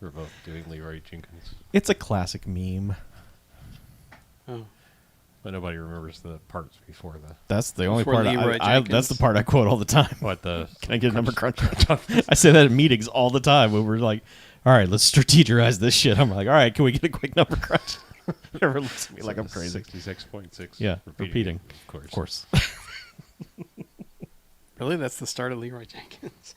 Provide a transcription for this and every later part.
We're both doing Leroy Jenkins. It's a classic meme. Oh. But nobody remembers the parts before the... That's the only Before part Leroy that's the part I quote all the time. What the... Can I get a number crunch? I say that at meetings all the time when we're like, all right, let's strategize this shit. I'm like, all right, can we get a quick number crunch? Everyone looks at me like I'm crazy. 66.6. Yeah, repeating. Of course. Really? That's the start of Leroy Jenkins?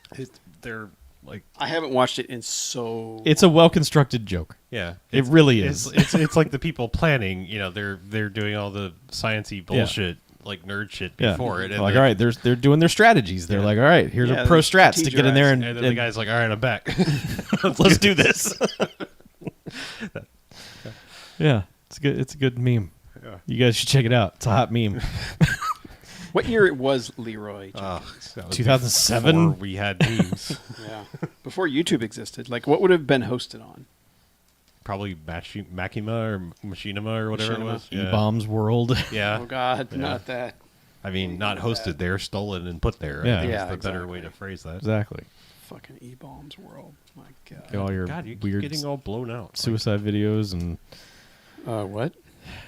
They're like... I haven't watched it in so... It's a well-constructed joke. Yeah. It really is. It's like the people planning, they're doing all the sciencey bullshit, like nerd shit before it. And like, all right, they're doing their strategies. They're like, all right, here's a pro strats to get in there. And then the guy's like, all right, I'm back. Let's do this. Yeah, it's a good meme. Yeah. You guys should check it out. It's a hot meme. What year was Leroy Jenkins? 2007? Before we had memes. Yeah. Before YouTube existed. Like, what would have been hosted on? Probably Machinima or Machinima or whatever it was. Yeah. E-Bombs World. Yeah. Oh, God, Yeah. not that. I mean, not hosted there, stolen and put there. Yeah. I think Yeah, is the better exactly. way to phrase that. Exactly. Fucking E-Bombs World. My God. Get all your God, you keep weird getting all blown out. suicide videos and What?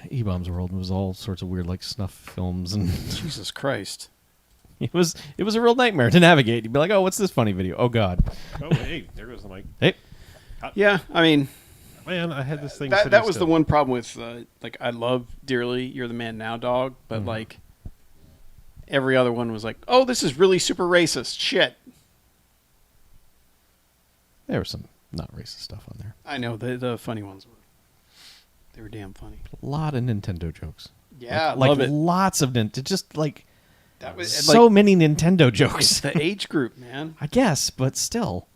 E-Bombs World was all sorts of weird like snuff films and Jesus Christ. it was a real nightmare to navigate. You'd be like, oh, what's this funny video? Oh God. Oh, hey, there goes the mic. Hey. Yeah, I mean, Man, I had this thing. that was the one problem with, like, I love dearly You're the Man Now, Dog, but, like, every other one was like, oh, this is really super racist. Shit. There was some not racist stuff on there. I know, the funny ones were. They were damn funny. A lot of Nintendo jokes. Yeah, like love it. lots of Nintendo. Just like That was so like, many Nintendo it's jokes. the age group, man. I guess, but still.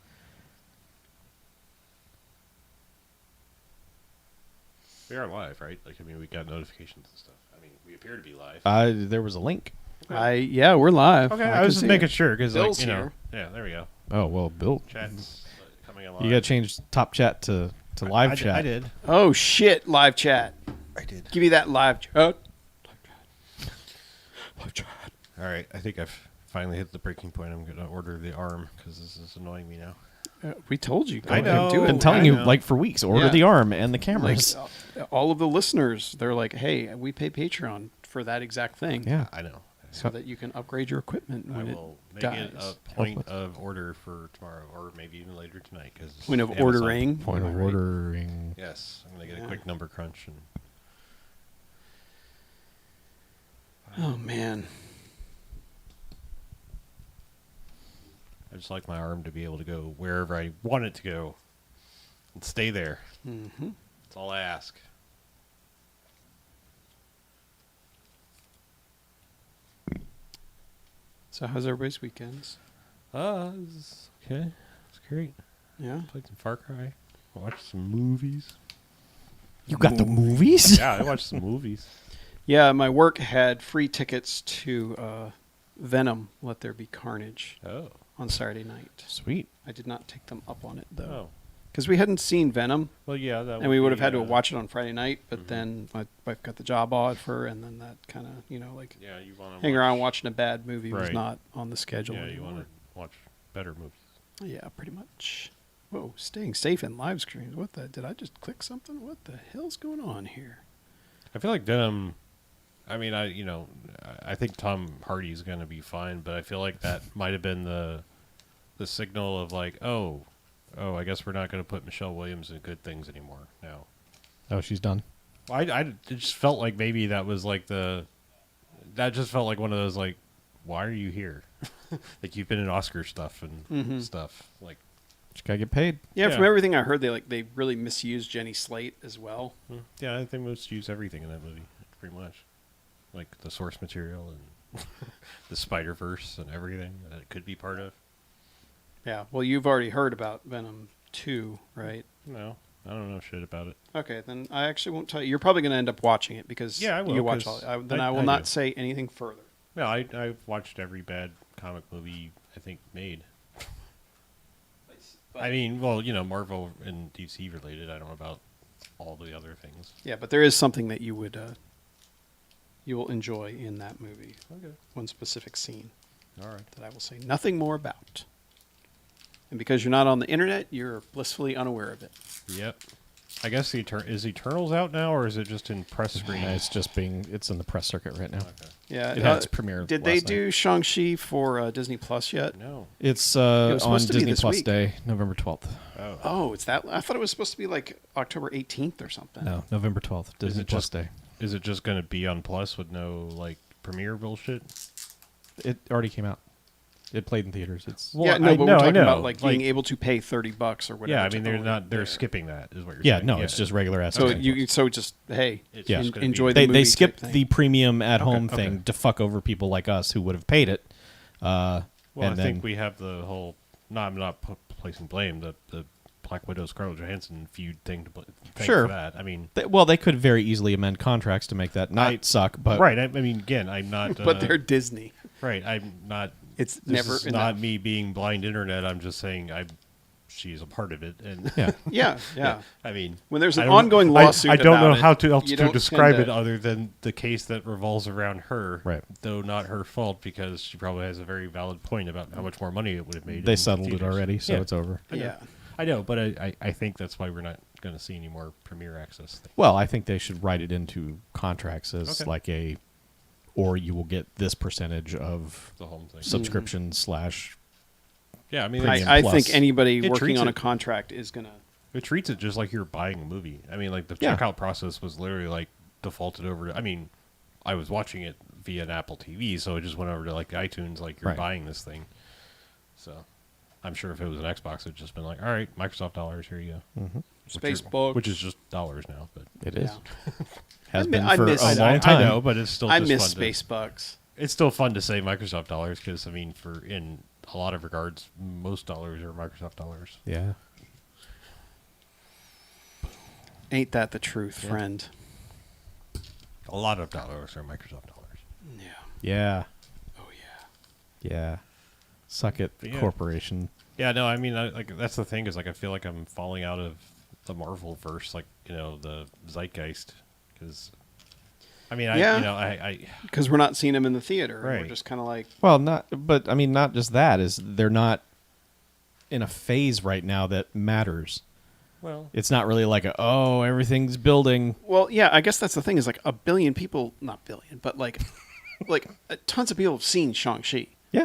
We are live, right? Like, I mean, we got notifications and stuff. I mean, we appear to be live. There was a link. Yeah, we're live. Okay, I I was can just see making it. sure because, like, Bill's you know, here. yeah, there we go. Oh well, Bill. Chat's coming along. You got to change top chat to live chat. I did. Oh, shit, live chat. I did. Give me that live chat. Live chat. All right, I think I've finally hit the breaking point. I'm going to order the arm because this is annoying me now. We told you. Go I ahead and know. do I've it. been telling I you know. like for weeks. Order Yeah. the arm and the Like, cameras. all of the listeners, they're like, hey, we pay Patreon for that exact thing. Yeah. I know. So that you can upgrade your equipment I when will it make it dies. a point of order for tomorrow or maybe even later tonight. Cause Point of Amazon. ordering. Point of Right. ordering. Yes, I'm going to get Yeah. a quick number crunch. And Oh, man. I just like my arm to be able to go wherever I want it to go and stay there. Mm-hmm. That's all I ask. So how's everybody's weekends? It's okay. It's great. Yeah. Played some Far Cry. Watched some movies. You got the movies? Yeah, I watched some movies. Yeah, my work had free tickets to Venom, Let There Be Carnage, Oh. on Saturday night. Sweet. I did not take them up on it, though. Oh. Because we hadn't seen Venom, Well, yeah. That and we would have be, had to watch it on Friday night, but Mhm. then my wife got the job offer, and then that kind of, like, Yeah, you want to hang around watching a bad movie was Right. not on the schedule Yeah, you anymore. want to watch better movies. Yeah, pretty much. Whoa, staying safe in live streams. What the? Did I just click something? What the hell's going on here? I feel like Venom. I mean, I think Tom Hardy's going to be fine, but I feel like that might have been the signal of like, oh, I guess we're not going to put Michelle Williams in Good Things anymore now. Oh, she's done. It just felt like maybe that was like that just felt like one of those like, why are you here? Like you've been in Oscar stuff and Mhm. stuff. Like, She gotta get paid. Yeah, Yeah. from everything I heard, they really misused Jenny Slate as well. yeah, I think most use everything in that movie pretty much, like the source material and the Spider-Verse and everything that it could be part of. Yeah, well, you've already heard about Venom 2, right? No, I don't know shit about it. Okay, then I actually won't tell you. You're probably going to end up watching it because Yeah, I will, you watch 'cause all. Then I- I will I not do. say anything further. No, I've watched every bad comic movie I think made. I mean, well, Marvel and DC related. I don't know about all the other things. Yeah, but there is something that you will enjoy in that movie. Okay. One specific scene All right. that I will say nothing more about. And because you're not on the internet, you're blissfully unaware of it. Yep. I guess is Eternals out now, or is it just in press screen? It's in the press circuit right now. Okay. Yeah, It had its premiere. Did they do Shang-Chi for Disney Plus yet? No. It's was on supposed to be Disney this Plus week. Day, November 12th. Oh. Oh, it's that. I thought it was supposed to be like October 18th or something. No, November 12th, Disney Plus Day. Is it just going to be on Plus with no like premiere bullshit? It already came out. It played in theaters. It's Yeah, no, but we're talking about like being able to pay $30 or whatever. Yeah, I mean to they're own not. it They're there. skipping that. Is what you're yeah, saying. no, it's just regular ass. So Disney Plus. just hey, It's Yeah. just gonna enjoy be, the They movie skipped type the thing. premium at home Okay, thing okay. to fuck over people like us who would have paid it. Well, and I then, think we have the whole. No, I'm not placing blame. The Black Widow Scarlett Johansson feud thing to thank Sure. for that. I mean, they could very easily amend contracts to make that not suck. But right. I mean, again, I'm not. But they're Disney. right. I'm not. It's This never is enough. not me being blind internet. I'm just saying she's a part of it, and yeah, Yeah. I mean, When there's I an don't- ongoing lawsuit I don't know about it, how to else you to don't describe tend it to- other than the case that revolves around her. Right. Though not her fault because she probably has a very valid point about how much more money it would have made. they in settled it theaters. already, so Yeah. it's over. Yeah. I know, but I think that's why we're not going to see any more premiere access thing. Well, I think they should write it into contracts as Okay. like or you will get this percentage of The home thing. subscription slash. Yeah, I mean, Premium I Plus. think anybody It working treats on it- a contract is gonna. it treats it just like you're buying a movie. I mean, like the Yeah. checkout process was literally like defaulted over to. I mean, I was watching it via an Apple TV, so it just went over to like iTunes, like you're Right. buying this thing. So, I'm sure if it was an Xbox, it'd just been like, all right, Microsoft dollars, here you go. Mm-hmm. Spacebugs. which is just dollars now, but It is. Yeah. Has I been mi- I for miss- a I- long I time. know, but it's still. I just miss fun to- Spacebugs. It's still fun to say Microsoft dollars because I mean, for in a lot of regards, most dollars are Microsoft dollars. Yeah. Ain't that the truth, Yeah. friend? A lot of dollars are Microsoft dollars. Yeah. Yeah. Oh yeah. Yeah. Suck it, But yeah. corporation. Yeah, no, I mean, like that's the thing is like I feel like I'm falling out of the Marvel verse, like the zeitgeist, because I mean, Yeah. I Because we're not seeing them in the theater. Right. We're just kind of like. Well, not just that. Is they're not in a phase right now that matters. well, It's not really like everything's building. Well, yeah. I guess that's the thing is like a billion people, not billion, but like, tons of people have seen Shang-Chi. Yeah,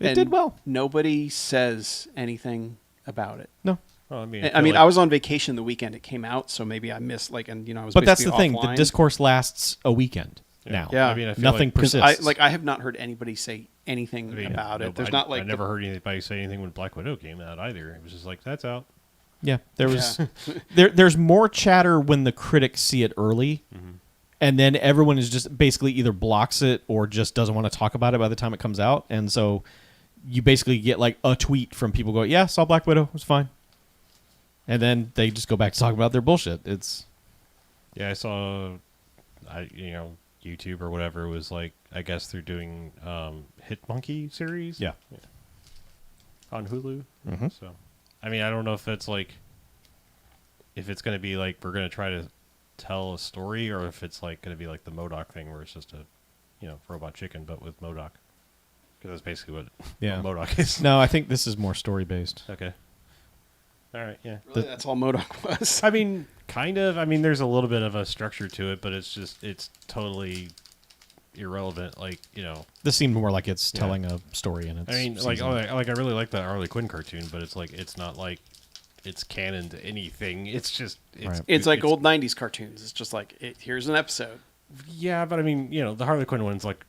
it And did well. Nobody says anything about it. No, well, I mean, I feel mean, like- I was on vacation the weekend it came out, so maybe I missed I was. but that's the basically thing. The offline. discourse lasts a weekend now. Yeah. I mean, I feel Nothing like, Because persists. I have not heard anybody say anything I mean, about no, it. There's I, not like I never heard anybody say anything when Black Widow came out either. It was just like that's out. Yeah, there was Yeah. there's more chatter when the critics see it early, Mm-hmm. and then everyone is just basically either blocks it or just doesn't want to talk about it by the time it comes out, and so you basically get like a tweet from people going, "Yeah, saw Black Widow, it was fine," and then they just go back to talking about their bullshit. It's Yeah, I saw, YouTube or whatever was like, I guess they're doing Hit Monkey series. Yeah. On Hulu. Mhm. So, I mean, I don't know if it's like, if it's going to be like we're going to try to tell a story, or if it's like going to be like the MODOK thing where it's just a, robot chicken, but with MODOK. Because that's basically what Yeah. MODOK is. no, I think this is more story based. Okay. All right. Yeah. really, that's all MODOK was. I mean, kind of. I mean, there's a little bit of a structure to it, but it's totally irrelevant. Like, This seemed more like it's Yeah. telling a story in its I mean, season. I really like that Harley Quinn cartoon, but it's like it's not like it's canon to anything. It's just Right. It's like old '90s cartoons. It's just like here's an episode. Yeah, but I mean, the Harley Quinn one's like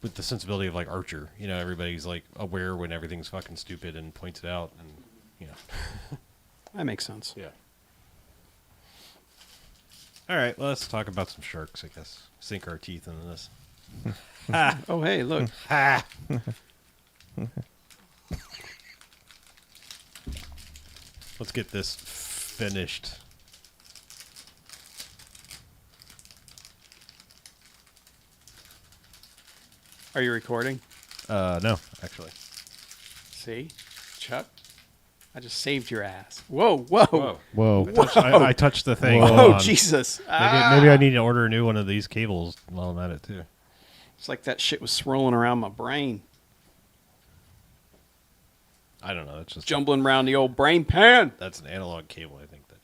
with the sensibility of like Archer. Everybody's like aware when everything's fucking stupid and points it out, and That makes sense. yeah. All right, well, let's talk about some sharks. I guess sink our teeth into this. Oh, hey, look. Ha! Let's get this finished. Are you recording? No, actually. See, Chuck, I just saved your ass. Whoa, whoa, Whoa. I touched the thing. Whoa. Hold Oh, on. Jesus! Maybe I need to order a new one of these cables while I'm at it too. It's like that shit was swirling around my brain. I don't know. That's just Jumbling around the old brain pan. That's an analog cable. I think that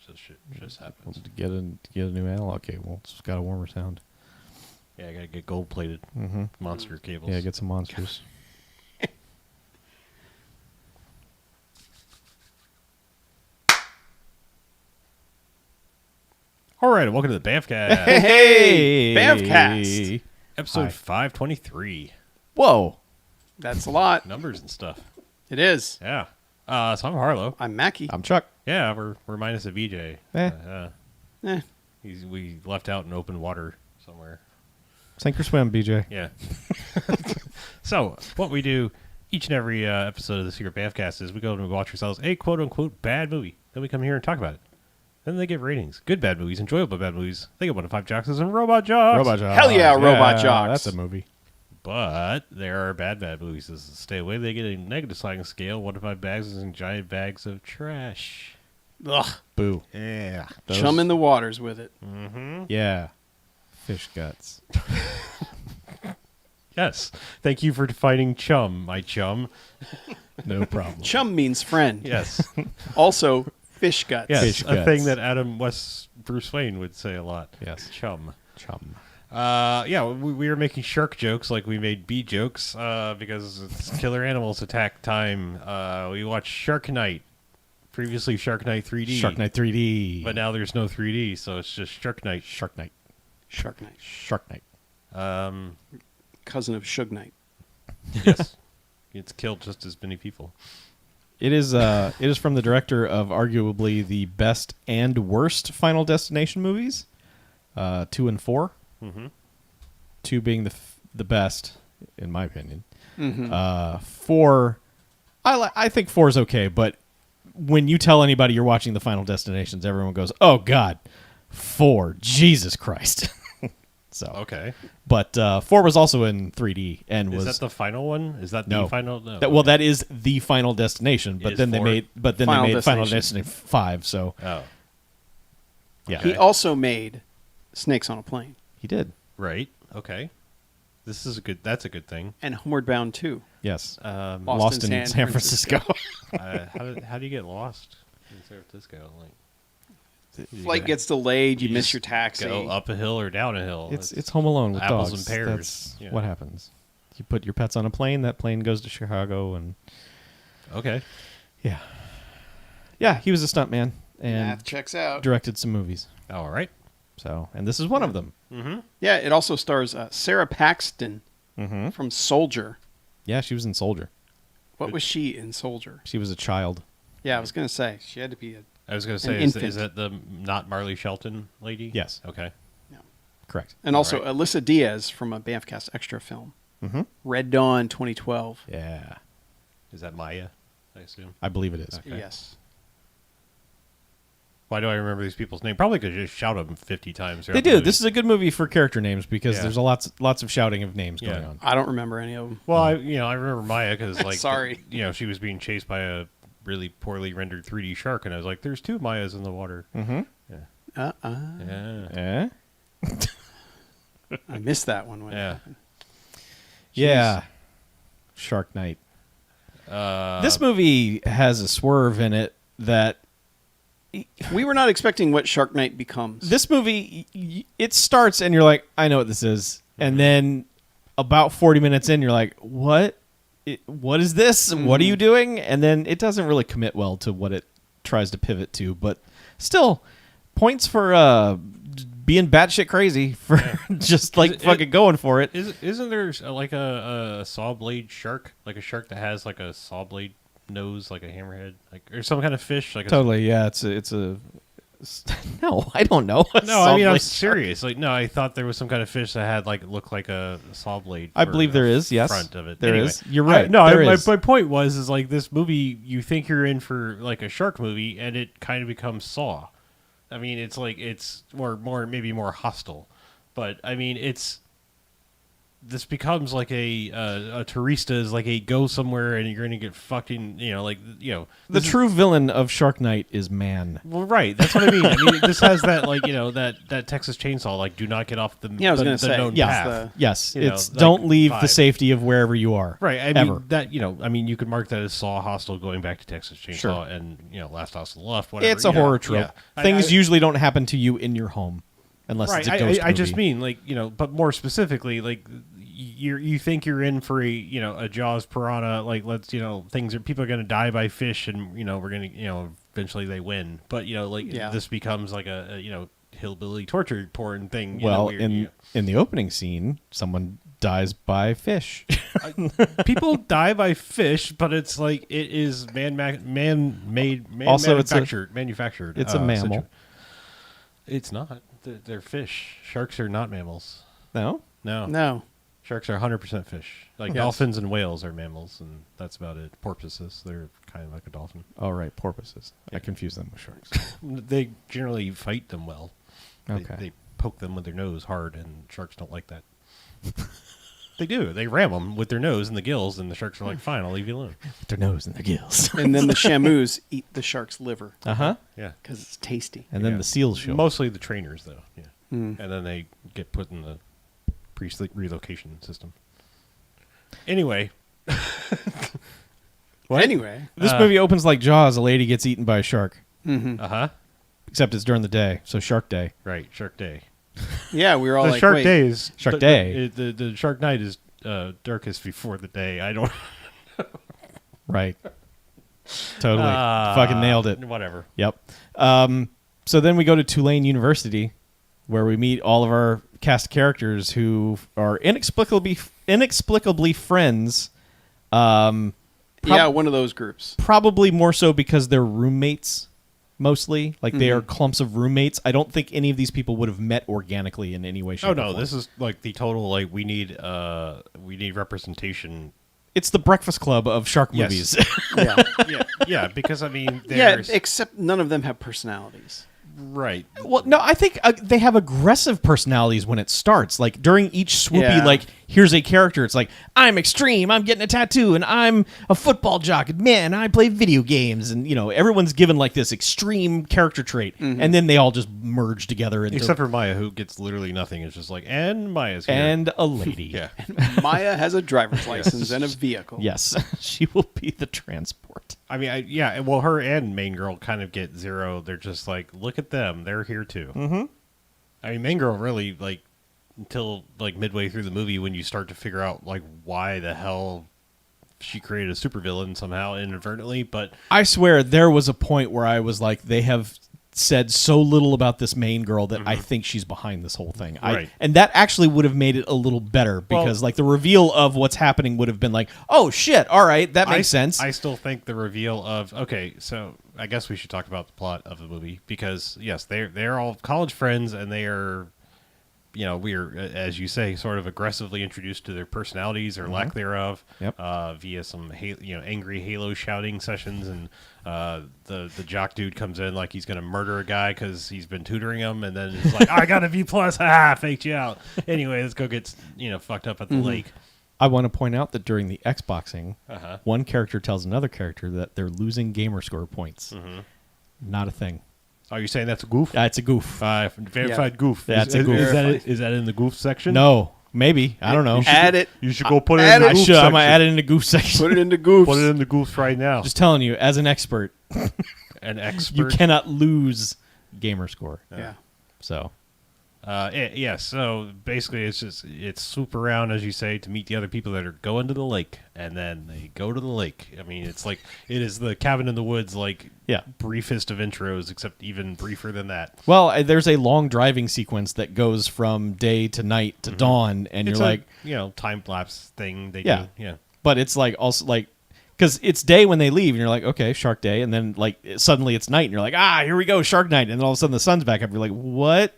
just happens. To get a new analog cable. It's got a warmer sound. Yeah, I gotta get gold plated monster cables. Yeah, get some monsters. All right, welcome to the BMFcast, Hey, BMFcast. episode Hi. 523. Whoa. That's a lot. Numbers and stuff. It is. Yeah. So I'm Harlow. I'm Mackie. I'm Chuck. Yeah, we're minus a VJ. Eh. We left out in open water somewhere. Sink or swim, BJ. Yeah. So what we do each and every episode of the Secret BMFcast is we go and watch ourselves a quote unquote bad movie. Then we come here and talk about it. Then they give ratings. Good bad movies, enjoyable bad movies. They get 1 to 5 jocks and robot jocks. Robot Jocks. Hell yeah, Robot Jocks. That's a movie. But there are bad movies. This is stay away. They get a negative sliding scale. 1 to 5 bags and giant bags of trash. Ugh. Boo. Yeah. Chum in the waters with it. Mm-hmm. Yeah. Fish guts. Yes. Thank you for defining chum, my chum. No problem. Chum means friend. Yes. Also, fish guts. Yes. Fish A guts. thing that Adam West Bruce Wayne would say a lot. Yes. Chum. Chum. Yeah, we were making shark jokes like we made bee jokes because it's Killer Animals Attack time. We watched Shark Night. Previously Shark Night 3D. Shark Night 3D. But now there's no 3D, so it's just Shark Night. Shark Night. Shark Night. Shark Night. Cousin of Suge Knight. Yes. It's killed just as many people. It is from the director of arguably the best and worst Final Destination movies, 2 and 4. Mm-hmm. 2 being the best, in my opinion. Mm-hmm. 4, I think 4 is okay, but when you tell anybody you're watching the Final Destinations, everyone goes, "Oh God, 4, Jesus Christ!" So Okay. but 4 was also in 3D and Is was that the final one? Is that No. the final? No. that, well, that is the Final Destination. But Is then they 4? made Final Final Destination. Destination 5. So Oh. yeah, Okay. He also made Snakes on a Plane he did. Right. Okay. That's a good thing. and Homeward Bound 2. Yes, Lost Lost in in San San Francisco. How do you get lost in San Francisco? Like, you Flight gotta gets delayed. You miss just your taxi. go up a hill or down a hill. It's Home Alone with apples dogs. and pears. That's Yeah. what happens. You put your pets on a plane. That plane goes to Chicago, and Okay. yeah, he was a stuntman and Math checks out. directed some movies. All right. So, and this is one of them. Mm-hmm. Yeah, it also stars Sarah Paxton Mm-hmm. from Soldier. Yeah, she was in Soldier. What was she in Soldier? She was a child. Yeah, I was going to say. She had to be a... I was going to An say, infant. is that the not Marley Shelton lady? Yes, Okay. correct. And also All right. Alyssa Diaz from a BMFcast Extra film. Mm-hmm. Red Dawn 2012. Yeah, Is that Maya? I assume. I believe it is. Okay. Yes. Why do I remember these people's names? Probably because you just shout them 50 times. They do. This is a good movie for character names because Yeah. there's lots of shouting of names going Yeah. on. I don't remember any of them. Well, I remember Maya because like Sorry. she was being chased by a really poorly rendered 3D shark, and I was like, "There's 2 Mayas in the water." Mm-hmm. Yeah. I missed that one. When it Yeah. happened. Yeah. Shark Night. This movie has a swerve in it that We were not expecting what Shark Night becomes. this movie it starts and you're like, I know what this is, and then about 40 minutes in, you're like, what is this? What are you doing? And then it doesn't really commit well to what it tries to pivot to, but still points for being batshit crazy for just like fucking going for it. Isn't there like a saw blade shark, like a shark that has like a saw blade nose, like a hammerhead, like or some kind of fish, like Totally, yeah. It's a no, I don't know. No, I mean I'm Saw blade serious. Like no, I thought there was some kind of fish that had like looked like a saw blade. I for believe there the is. Yes, front of it. There Anyway, is. You're right. No, there is. my point was like this movie. You think you're in for like a shark movie, and it kind of becomes Saw. I mean, it's like it's more maybe more hostile, but I mean this becomes like a tourista is like a go somewhere and you're going to get fucking, The true villain of Shark Night is man. Well, right. That's what I mean. I mean, this has that that Texas Chainsaw, like, do not get off the Yeah, I was gonna say, known yeah, path. Yes, You know, it's like don't leave the vibe. safety of wherever you are. Right. I Ever. mean that you could mark that as Saw Hostel going back to Texas Chainsaw Sure. and Last House on the Left. Whatever. It's a horror trope. Yeah. Things usually don't happen to you in your home, unless Right. it's a ghost I just movie. mean but more specifically, like you think you're in for a Jaws piranha, like people are going to die by fish, and we're going to eventually they win, but this becomes like a hillbilly torture porn thing. Well, in the opening scene, someone dies by fish. People die by fish, but it's like it is man-made, Also, it's manufactured. It's a mammal. It's not. They're fish. Sharks are not mammals. No? No. Sharks are 100% fish. Like Yes. dolphins and whales are mammals, and that's about it. Porpoises, they're kind of like a dolphin. Oh, right, porpoises. I confuse them with sharks. They generally fight them well. Okay. They poke them with their nose hard, and sharks don't like that. They do. They ram them with their nose and the gills, and the sharks are like, fine, I'll leave you alone. With their nose and their gills. And then the shamus eat the shark's liver Uh-huh. Yeah. because it's tasty. And then Yeah. the seals show. Mostly the trainers, though. Yeah. Mm. And then they get put in the pre-sleep relocation system. Anyway. What? Anyway. This movie opens like Jaws. A lady gets eaten by a shark. Mm-hmm. Uh-huh. Except it's during the day, so Shark Day. Right. Shark Day. Yeah, we were all The like, Shark wait. Day is... Shark Day. The Shark Night is darkest before the day. I don't... Right. Totally. Fucking nailed it. Whatever. Yep. So then we go to Tulane University, where we meet all of our cast characters who are inexplicably friends. Yeah, one of those groups. Probably more so because they're roommates, mostly. Like they are Mhm. clumps of roommates. I don't think any of these people would have met organically in any way, shape, Oh or no, form. this is like the total like we need representation. It's the Breakfast Club of shark Yes. movies. Yeah. yeah, because I mean, Yeah, there's except none of them have personalities. right. Well, no, I think they have aggressive personalities when it starts. Like during each swoopy, Yeah. like here's a character. It's like I'm extreme. I'm getting a tattoo, and I'm a football jock. And man, I play video games, and everyone's given like this extreme character trait, and then they all just merge together into Except for Maya, who gets literally nothing. It's just like, and Maya's here. and a lady. yeah, Maya has a driver's license and a vehicle. Yes, she will be the transport. I mean, well, her and Main Girl kind of get zero. They're just like, look at them. They're here too. Mm-hmm. I mean, Main Girl really like until like midway through the movie when you start to figure out like why the hell she created a supervillain somehow inadvertently, but I swear there was a point where I was like, they have said so little about this main girl that I think she's behind this whole thing. Right. And that actually would have made it a little better because like the reveal of what's happening would have been like, oh shit, all right, that makes sense. I still think the reveal of so I guess we should talk about the plot of the movie because yes, they're all college friends and they are, we are, as you say, sort of aggressively introduced to their personalities or lack thereof, Yep. Via some angry Halo shouting sessions, and the jock dude comes in like he's gonna murder a guy because he's been tutoring him, and then he's like, I got a B+, faked you out. Anyway, let's go get fucked up at the lake. I want to point out that during the Xboxing, Uh-huh. one character tells another character that they're losing gamer score points. Not a thing. Are you saying that's a goof? It's a goof. Verified goof. That's a goof. Is that in the goof section? No, maybe. I don't know. Add it. You should go put it Add in the it. I goof should. section. I might add it in the goof section. Put it into goofs. Put it in the goofs right now. Just telling you, as an expert, An expert. you cannot lose gamer score. Yeah. So So basically, it's swoop around, as you say, to meet the other people that are going to the lake, and then they go to the lake. I mean, it's like it is the cabin in the woods, like Yeah. briefest of intros, except even briefer than that. well, there's a long driving sequence that goes from day to night to dawn, and It's you're like, time lapse thing they Yeah. do. Yeah. but it's like also like because it's day when they leave, and you're like, okay, Shark Day, and then like suddenly it's night, and you're like, here we go, Shark Night, and then all of a sudden the sun's back up. You're like, what?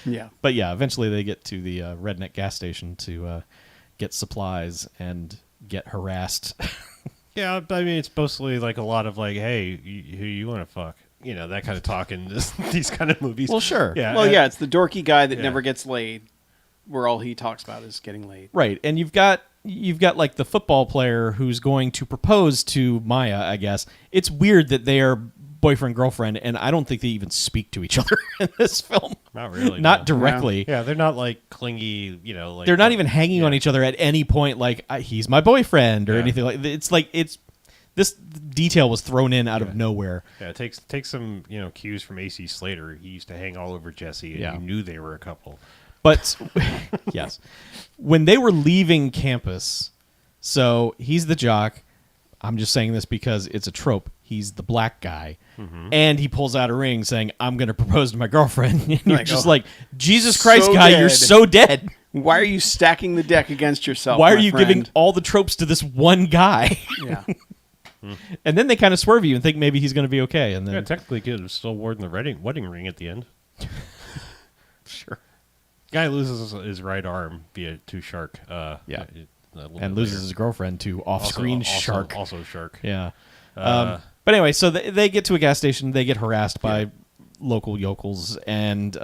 Yeah. But yeah, eventually they get to the redneck gas station to get supplies and get harassed. Yeah, but I mean, it's mostly like a lot of like, hey, who you want to fuck? That kind of talk in these kind of movies. Well, sure. Yeah. Well, yeah, it's the dorky guy that Yeah. never gets laid. where all he talks about is getting laid. Right, and you've got like the football player who's going to propose to Maya, I guess. It's weird that they are boyfriend girlfriend, and I don't think they even speak to each other in this film. Not really. Not no. directly. Yeah, they're not like clingy, like They're not even hanging on each other at any point like he's my boyfriend or anything like it's this detail was thrown in out of nowhere. Yeah, take some, cues from AC Slater. He used to hang all over Jesse, and you knew they were a couple. But yes, when they were leaving campus, so he's the jock. I'm just saying this because it's a trope. He's the black guy, and he pulls out a ring saying, "I'm going to propose to my girlfriend." And you're just like, Jesus Christ, so guy, dead. you're so dead. Why are you stacking the deck against yourself? Why are my you friend? giving all the tropes to this one guy? Yeah. And then they kind of swerve you and think maybe he's going to be okay. And then Yeah, technically, he was still wearing the wedding ring at the end. sure. Guy loses his right arm via to shark. And loses his girlfriend to off-screen shark. Also shark. Yeah. But anyway, so they get to a gas station. They get harassed by local yokels, and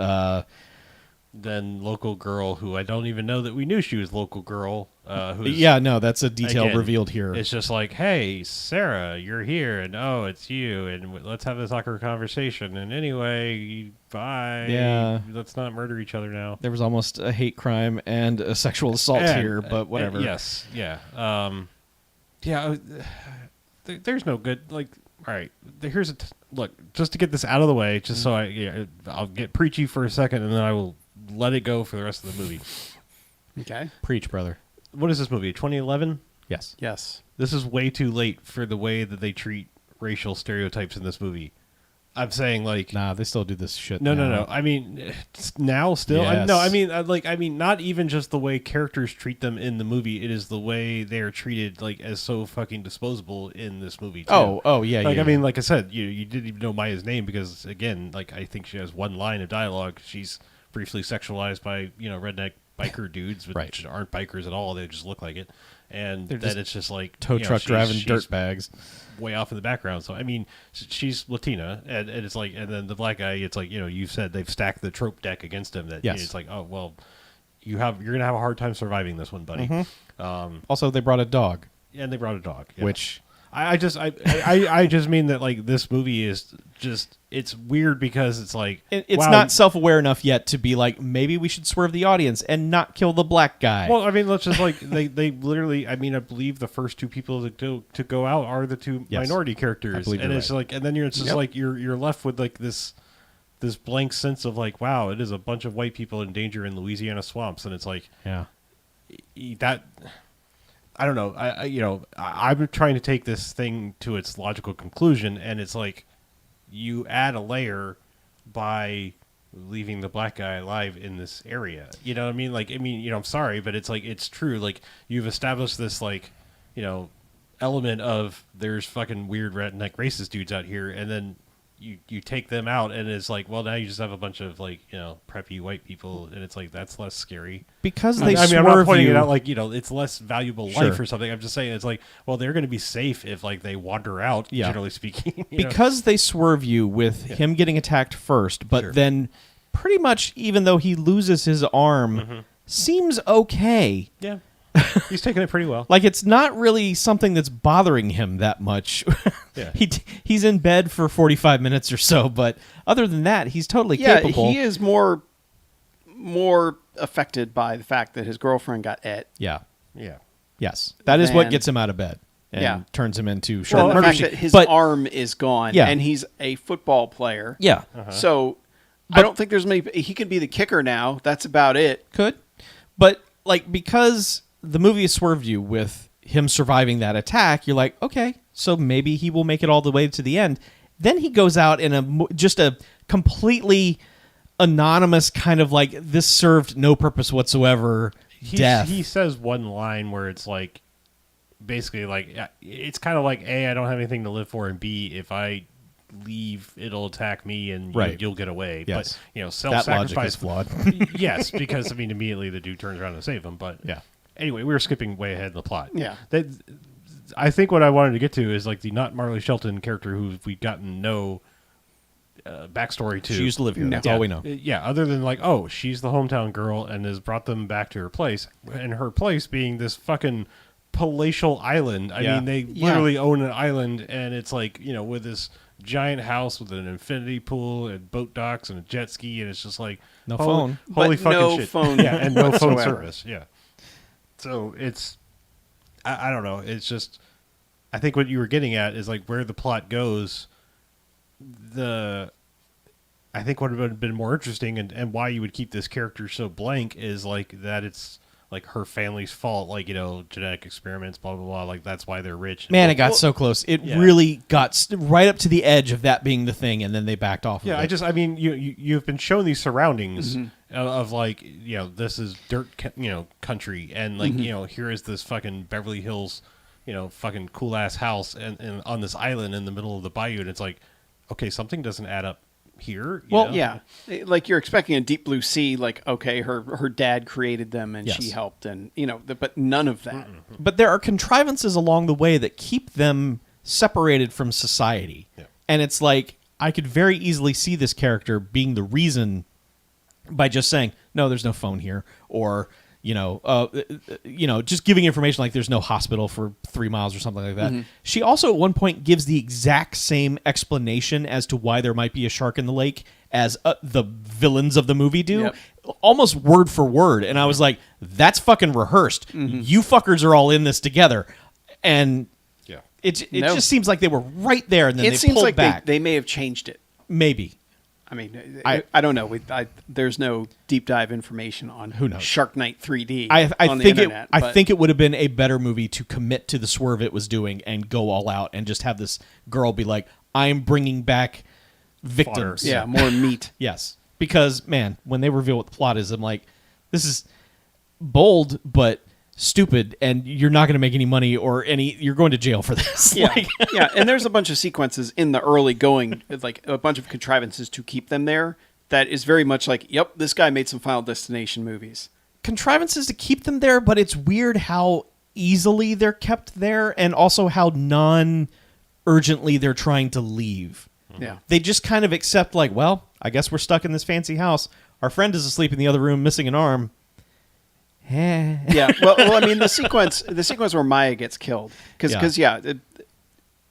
then local girl, who I don't even know that we knew she was local girl. that's a detail again, revealed here. It's just like, hey, Sarah, you're here, and oh, it's you, and let's have this awkward conversation. And anyway, bye. Yeah. Let's not murder each other now. There was almost a hate crime and a sexual assault here, but whatever. Yes, yeah. There's no good, all right, here's look, just to get this out of the way, just so I'll get preachy for a second, and then I will let it go for the rest of the movie. Okay. Preach, brother. What is this movie, 2011? Yes. Yes. This is way too late for the way that they treat racial stereotypes in this movie. I'm saying, nah, they still do this shit. No. I mean, now still. Yes. I mean, not even just the way characters treat them in the movie. It is the way they are treated, as so fucking disposable in this movie too. Oh, yeah. I mean, like I said, you didn't even know Maya's name because, again, I think she has one line of dialogue. She's briefly sexualized by redneck biker dudes, which aren't bikers at all. They just look like it, and then it's just like tow truck driving dirt bags. Way off in the background. So I mean, she's Latina, and it's like, and then the black guy, it's like, you said they've stacked the trope deck against him. That it's like, oh well, you're gonna have a hard time surviving this one, buddy. Also, they brought a dog, and they brought a dog, which I just mean that this movie is just, it's weird because it's like it's not self-aware enough yet to be like, maybe we should swerve the audience and not kill the black guy. Well, I mean, let's just they literally, I mean, I believe the first two people to go out are the two minority characters, and it's right. And then you're just you're left with this blank sense of wow, it is a bunch of white people in danger in Louisiana swamps, and it's like that. I don't know. I'm trying to take this thing to its logical conclusion, and it's like you add a layer by leaving the black guy alive in this area. You know what I mean? I'm sorry, but it's it's true. You've established this element of there's fucking weird redneck racist dudes out here, and then you take them out, and it's well, now you just have a bunch of preppy white people, and it's that's less scary because they I'm not pointing it out it's less valuable life or something. I'm just saying it's well, they're going to be safe if they wander out, generally speaking, because they swerve you with him getting attacked first, but then pretty much, even though he loses his arm, seems okay. Yeah. He's taking it pretty well. It's not really something that's bothering him that much. Yeah. He's in bed for 45 minutes or so, but other than that, he's totally capable. Yeah, he is more affected by the fact that his girlfriend got et. Yeah. Yeah. Yes. That is what gets him out of bed and turns him into short the murder fact sheet. that his arm is gone, and he's a football player. Yeah. So I don't think there's many. He could be the kicker now. That's about it. Could. But because the movie has swerved you with him surviving that attack, you're like, okay, so maybe he will make it all the way to the end. Then he goes out in just a completely anonymous kind of this served no purpose whatsoever death. He says one line where it's basically it's kind of A, I don't have anything to live for, and B, if I leave, it'll attack me, and you'll get away. Yes. But self-sacrifice that logic is flawed. Yes, because immediately the dude turns around to save him. But anyway, we were skipping way ahead in the plot. Yeah. I think what I wanted to get to is the not Marley Shelton character who we've gotten to know backstory to. She used to live here. No. That's all we know. Yeah, other than like, oh, she's the hometown girl and has brought them back to her place, and her place being this fucking palatial island. I Yeah. mean, they literally own an island, and it's like, with this giant house with an infinity pool and boat docks and a jet ski, and it's just like No phone. holy But fucking no shit. phone Yeah, and no phone whatsoever. service. Yeah, so it's I don't know. It's just I think what you were getting at is like where the plot goes. I think what would have been more interesting and why you would keep this character so blank is like that it's like her family's fault, like, genetic experiments, blah, blah, blah. Like, that's why they're rich. Man, it got so close. It Yeah. really got right up to the edge of that being the thing, and then they backed off Yeah, of it. I mean, you've been shown these surroundings of like, this is dirt, country. And like, here is this fucking Beverly Hills, fucking cool ass house and on this island in the middle of the bayou. And it's like, okay, something doesn't add up here. you know? Yeah, like you're expecting a Deep Blue Sea, like, okay, her dad created them and she Yes. helped, and but none of that. But there are contrivances along the way that keep them separated from society. Yeah. And it's like, I could very easily see this character being the reason by just saying, no, there's no phone here. Or, just giving information like there's no hospital for 3 miles or something like that. She also at one point gives the exact same explanation as to why there might be a shark in the lake as the villains of the movie do. Yep. Almost word for word. And I was like, that's fucking rehearsed. You fuckers are all in this together. And Yeah. it No. just seems like they were right there, and then It they seems pulled like back. they may have changed it. Maybe. I mean, I- I don't know. There's no deep dive information on Who knows? Shark Night 3D. I on the think internet, I but- think it would have been a better movie to commit to the swerve it was doing and go all out and just have this girl be like, I am bringing back victims. yeah, more meat. Yes. Because, man, when they reveal what the plot is, I'm like, this is bold, but stupid, and you're not going to make any money you're going to jail for this. Yeah, Like- yeah, and there's a bunch of sequences in the early going, like a bunch of contrivances to keep them there. That is very much like, yep, this guy made some Final Destination movies. contrivances to keep them there, but it's weird how easily they're kept there and also how non-urgently they're trying to leave. Yeah, They just kind of accept, like, well, I guess we're stuck in this fancy house. Our friend is asleep in the other room, missing an arm. yeah. Well, I mean, the sequence where Maya gets killed, because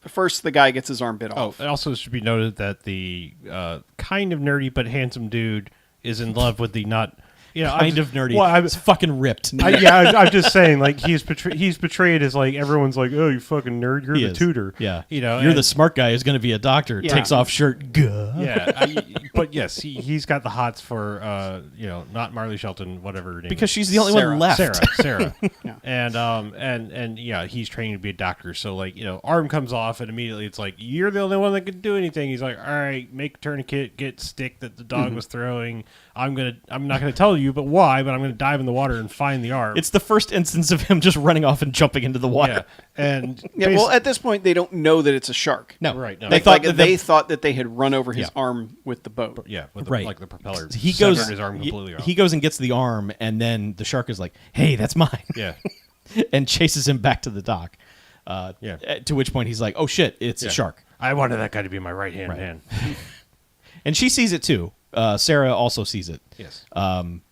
first the guy gets his arm bit Oh, off. it also should be noted that the kind of nerdy but handsome dude is in love with the not... Kind of nerdy. Well, It's fucking ripped. I'm just saying, like, he's portrayed as, like, everyone's like, oh, you fucking nerd, you're He the is. tutor. Yeah. You're You're the smart guy who's going to be a doctor. Yeah. Takes off shirt. Gah. Yeah, but yes, he's got the hots for, not Marley Shelton, whatever her name Because is. she's the only Sarah. one left. Sarah. Yeah. And yeah, he's training to be a doctor. So like, arm comes off and immediately it's like, you're the only one that can do anything. He's like, all right, make tourniquet, get stick that the dog was throwing. I'm not gonna tell you, but why? But I'm gonna dive in the water and find the arm. It's the first instance of him just running off and jumping into the water. yeah, and Yeah, well, at this point, they don't know that it's a shark. No, Right, no. They Like, thought they thought that they had run over his Yeah. arm with the boat. yeah, with right. the propeller. He severed goes. his arm completely off. He goes and gets the arm, and then the shark is like, "Hey, that's mine," yeah, and chases him back to the dock. Yeah. To which point he's like, "Oh shit, it's yeah. a shark," I wanted that guy to be my right hand Right. man. and she sees it too. Sarah also sees it. Yes.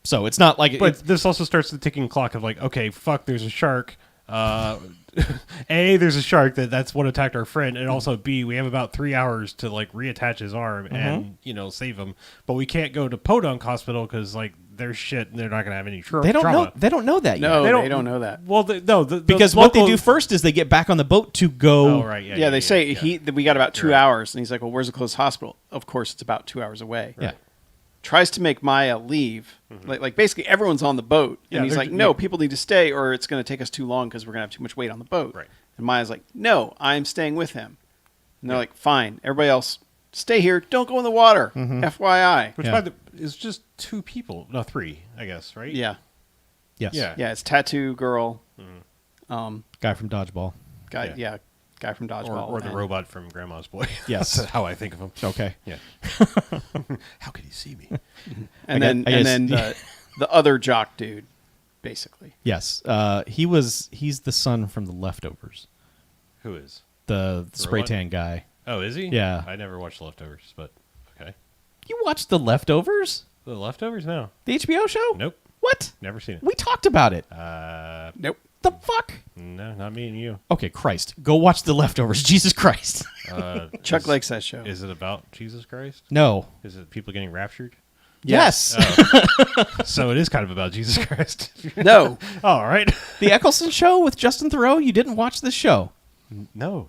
So it's not like But this also starts the ticking clock of like, okay, fuck, there's a shark. A, there's a shark that's what attacked our friend, and also B, we have about 3 hours to like reattach his arm and save him. But we can't go to Podunk Hospital because like there's shit and they're not gonna have any they don't trauma. know. They don't know that yet. No, They they don't- don't know that. Well, Because what they do first is they get back on the boat to go. Oh right, yeah. Yeah, they say yeah. we got about 2 You're right. hours, and he's like, "Well, where's the closest hospital?" Of course, it's about 2 hours away. Yeah. Tries to make Maya leave. Like basically everyone's on the boat, Yeah, and he's they're like, ju- "No, yeah. people need to stay, or it's going to take us too long because we're going to have too much weight on the boat." Right. And Maya's like, "No, I'm staying with him." And they're like, "Fine, everybody else, stay here. Don't go in the water." FYI. Which Yeah. by the is just 2 people, no 3, I guess, right? Yeah, Yes. Yeah. yeah. It's tattoo girl, Guy from Dodgeball. guy. Yeah. Yeah, guy from Dodgeball, Or the and- robot from Grandma's Boy. Yes. That's how I think of him. Okay. Yeah. How could he see me? And I then guess- and then the other jock dude, basically. Yes. He's the son from The Leftovers. Who is? The spray robot? tan guy. Oh, is he? Yeah. I never watched Leftovers, but okay. You watched The Leftovers? The Leftovers? No. The HBO show? Nope. What? Never seen it. We talked about it. Nope. The fuck? No, not me and you. Okay, Christ. Go watch The Leftovers. Jesus Christ. Chuck likes that show. Is it about Jesus Christ? No. Is it people getting raptured? Yes. So it is kind of about Jesus Christ. No. All right. The Eccleston show with Justin Theroux? You didn't watch this show. No,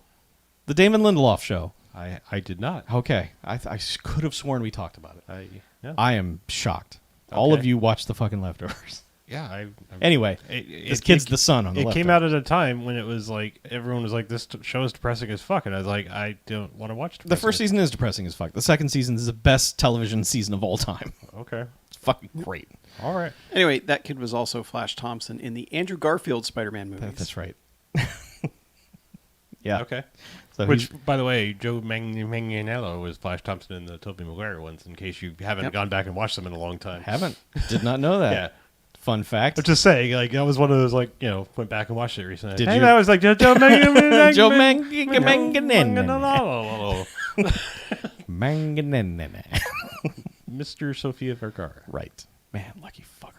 The Damon Lindelof show. I did not. Okay. I could have sworn we talked about it. Yeah. I am shocked. All of Okay. you watched the fucking Leftovers. Yeah. Anyway, this kid's the son on the It came Leftovers. out at a time when it was like everyone was like, "This show is depressing as fuck," and I was like, "I don't want to watch." The first season is depressing as fuck. The second season is the best television season of all time. Okay. It's fucking great. All right. Anyway, that kid was also Flash Thompson in the Andrew Garfield Spider-Man movies. That's right. Yeah. Okay. So Which, he's- by the way, Joe Manganiello was Flash Thompson in the Tobey Maguire ones. In case you haven't Yep. gone back and watched them in a long time. haven't. Did not know that. Yeah. Fun fact. I'm just saying, like, that was one of those, like, went back and watched it recently. Did Hey, you- that was like Joe Manganiello. Joe Manganene. Mr. Sofia Vergara. Right. Man, lucky fucker.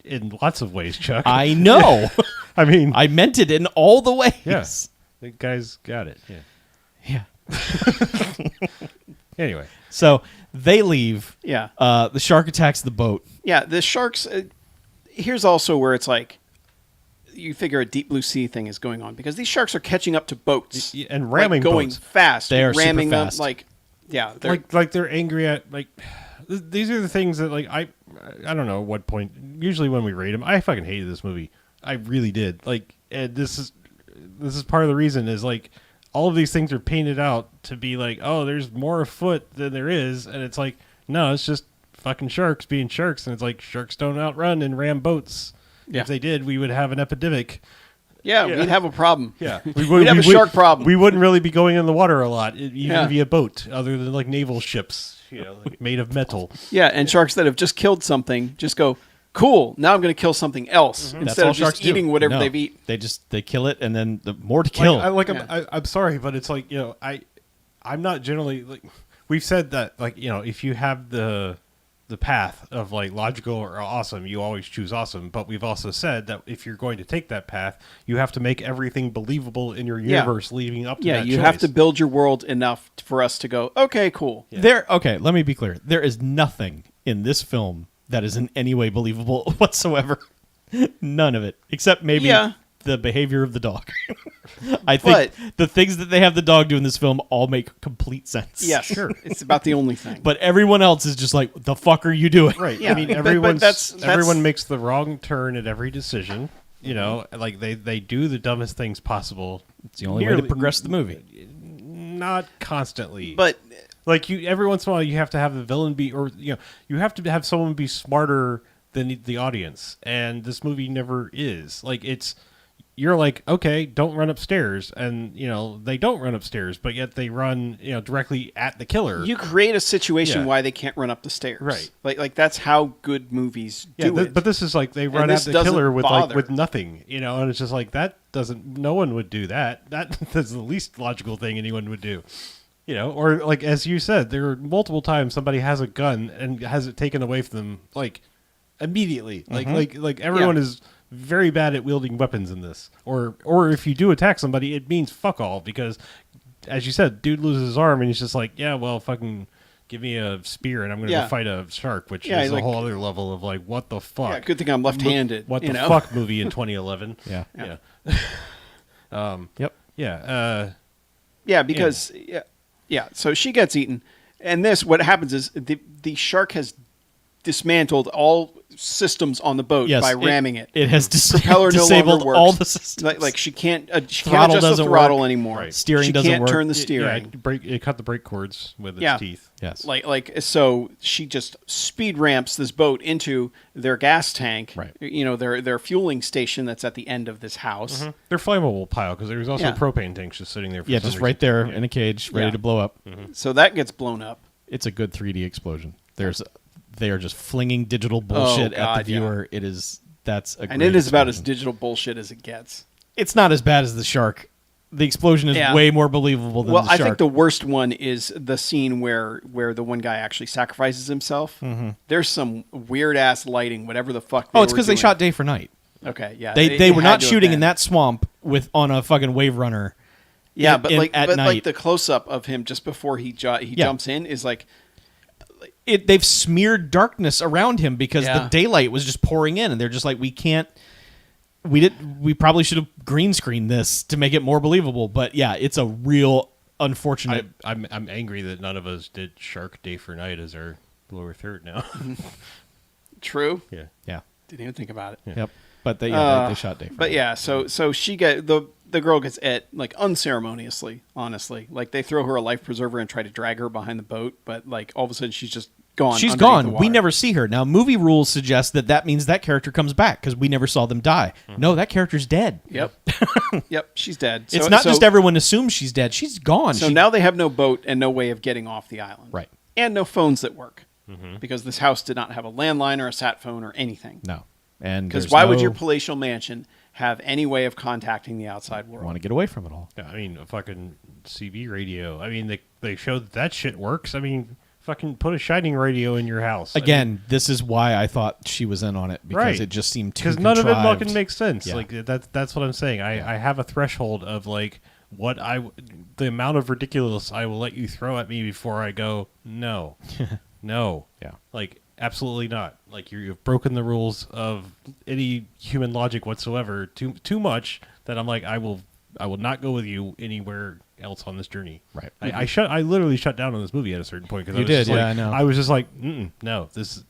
In lots of ways, Chuck. I know. I mean, I meant it in all the ways. yes. The guy's got it. Yeah. Yeah. Anyway. So they leave. Yeah. The shark attacks the boat. Yeah, the sharks. Here's also where it's like, you figure a deep blue sea thing is going on because these sharks are catching up to boats And ramming like going boats. fast. They are super ramming fast. them like, yeah, they're, Like they're angry at, like, these are the things that, like, I don't know at what point, usually when we rate them, I fucking hated this movie. I really did. Like, and this is part of the reason is, like, all of these things are painted out to be like, oh, there's more afoot than there is, and it's like, no, it's just fucking sharks being sharks, and it's like, sharks don't outrun and ram boats. Yeah. If they did, we would have an epidemic. yeah, we'd have a problem. Yeah, We'd have a shark problem. We wouldn't really be going in the water a lot, even Yeah. via boat, other than like naval ships, like made of metal. Yeah, and sharks that have just killed something just go, cool, now I'm going to kill something else That's instead all of sharks just eating do. whatever No, they've eaten. They kill it and then the more to kill. I'm sorry, but it's like, I'm not generally like, we've said that, like, if you have the path of like logical or awesome, you always choose awesome. But we've also said that if you're going to take that path, you have to make everything believable in your Yeah. universe leading up to Yeah, that you choice. have to build your world enough for us to go, okay, cool. Yeah. Okay, let me be clear. There is nothing in this film that is in any way believable whatsoever. None of it, except maybe Yeah. the behavior of the dog. I think the things that they have the dog do in this film all make complete sense. Yes, Sure. it's about the only thing. But everyone else is just like, the fuck are you doing? Right. Yeah, I mean, but everyone that's- makes the wrong turn at every decision. Like they do the dumbest things possible. It's the only way to progress the movie. Not constantly, But like every once in a while, you have to have the villain be, or you have to have someone be smarter than the audience, and this movie never is. Like you're like, okay, don't run upstairs, and they don't run upstairs, but yet they run directly at the killer. you create a situation Yeah. why they can't run up the stairs. Right. Like that's how good movies do it. But this is like they run at this the doesn't killer with bother. with nothing, and it's just like no one would do that. That's the least logical thing anyone would do. Or like as you said, there are multiple times somebody has a gun and has it taken away from them like immediately. Like everyone Yeah. is very bad at wielding weapons in this. Or if you do attack somebody, it means fuck all because as you said, dude loses his arm and he's just like, yeah, well, fucking give me a spear and I'm going to Yeah. go fight a shark, which Yeah, is a like- whole other level of like, what the fuck? Yeah, good thing I'm left-handed. What you the know? fuck movie in 2011? Yeah. Yeah. Yep. Yeah. Yeah, because yeah. So she gets eaten, and what happens is the shark has dismantled all systems on the boat Yes, by ramming it. It has Propeller no disabled longer works. all the systems. Like she can't Throttle adjust the doesn't throttle work. anymore. Right. Steering she doesn't can't work. turn the Yeah, steering. it cut the brake cords with its Yeah. teeth. Yes. Like so she just speed ramps this boat into their gas tank. Right. Their fueling station that's at the end of this house. They're flammable pile because there's also Yeah. propane tanks just sitting there. For Yeah, some just reason. right there in a cage, ready Yeah. to blow up. So that gets blown up. It's a good 3D explosion. They are just flinging digital bullshit at God, the viewer. That's a And great it is about as explosion. digital bullshit as it gets. It's not as bad as the shark the explosion is way more believable than the shark. I think the worst one is the scene where the one guy actually sacrifices himself. Mm-hmm. There's some weird ass lighting, whatever the fuck. It's because they shot day for night. Okay, yeah, they were not shooting in that swamp on a fucking wave runner. Yeah, but like the close up of him just before he jumps in is like. They've smeared darkness around him because the daylight was just pouring in, and they're just like, we can't. We probably should have green screened this to make it more believable. But yeah, it's a real unfortunate. I'm angry that none of us did Shark Day for Night as our lower third now. True. Yeah. Didn't even think about it. Yeah. Yep. But they shot Day for Night. But yeah, so she the girl gets et like unceremoniously, honestly. Like they throw her a life preserver and try to drag her behind the boat, but like all of a sudden she's just gone. She's gone. We never see her. Now movie rules suggest that means that character comes back because we never saw them die. Mm-hmm. No, that character's dead. Yep. Yep, she's dead. It's not just everyone assumes she's dead. She's gone. So now they have no boat and no way of getting off the island. Right. And no phones that work. Mm-hmm. Because this house did not have a landline or a sat phone or anything. No. And because why would your palatial mansion have any way of contacting the outside world? Want to get away from it all. Yeah, I mean, a fucking CB radio. I mean, they showed that shit works. I mean, fucking put a shining radio in your house. Again, this is why I thought she was in on it, because it just seemed too contrived. Because none of it fucking makes sense. Yeah. Like that's what I'm saying. I have a threshold of like the amount of ridiculous I will let you throw at me before I go, no. No. Yeah. Like, absolutely not. Like, you've broken the rules of any human logic whatsoever too much that I'm like, I will not go with you anywhere else on this journey. Right. I literally shut down on this movie at a certain point because you did. Yeah, I know. I was just like, no,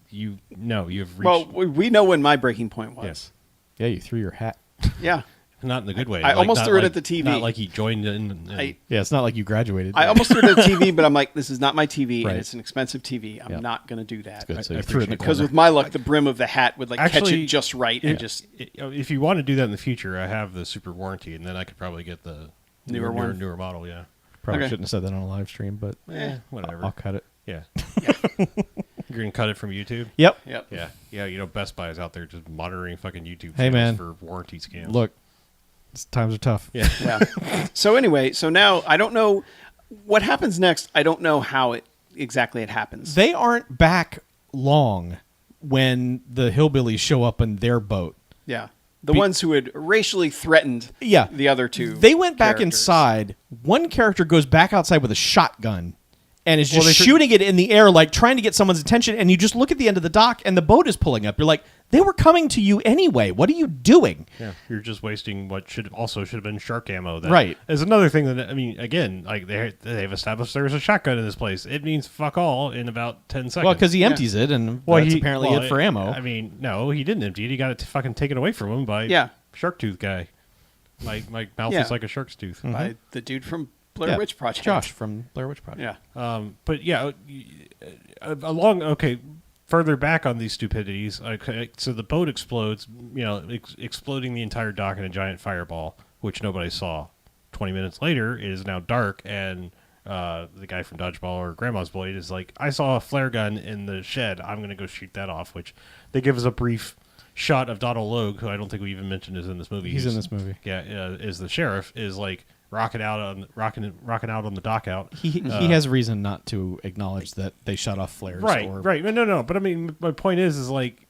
you've reached. Well, we know when my breaking point was. Yes. Yeah, you threw your hat. Yeah. Not in the good way. I almost threw it at the TV. Not like he joined in. Yeah, it's not like you graduated. I almost threw it at the TV, but I'm like, this is not my TV, and it's an expensive TV. I'm not going to do that. Good, so you threw it in the corner. Because with my luck, the brim of the hat would catch it just right. And just. If you want to do that in the future, I have the super warranty, and then I could probably get the newer model. Yeah. Probably shouldn't have said that on a live stream, but whatever. I'll cut it. Yeah. You're going to cut it from YouTube? Yep. Yeah. Yeah, Best Buy is out there just monitoring fucking YouTube channels for warranty scams. Look, times are tough. Yeah. So anyway, now I don't know what happens next. I don't know how it happens. They aren't back long when the hillbillies show up in their boat. Yeah. The ones who had racially threatened the other two. They went back inside. One character goes back outside with a shotgun and is just shooting it in the air, like trying to get someone's attention. And you just look at the end of the dock and the boat is pulling up. You're like, they were coming to you anyway. What are you doing? Yeah, you're just wasting what should have been shark ammo. That right. Is another thing that, I mean, again, like they've established there's a shotgun in this place. It means fuck all in about 10 seconds. Well, because he empties it, and that's apparently it for ammo. I mean, no, he didn't empty it. He got it fucking taken away from him by Shark Tooth guy. My mouth is like a shark's tooth. Mm-hmm. By the dude from Blair Witch Project. Josh from Blair Witch Project. Yeah. But yeah, further back on these stupidities, so the boat explodes, exploding the entire dock in a giant fireball, which nobody saw. 20 minutes later, it is now dark, and the guy from Dodgeball or Grandma's Boy is like, I saw a flare gun in the shed. I'm going to go shoot that off, which they give us a brief shot of Donald Logue, who I don't think we even mentioned is in this movie. He's in this movie. Yeah, is the sheriff, is like rocking out on the dock out. He has reason not to acknowledge that they shut off flares. Right. No. But I mean, my point is like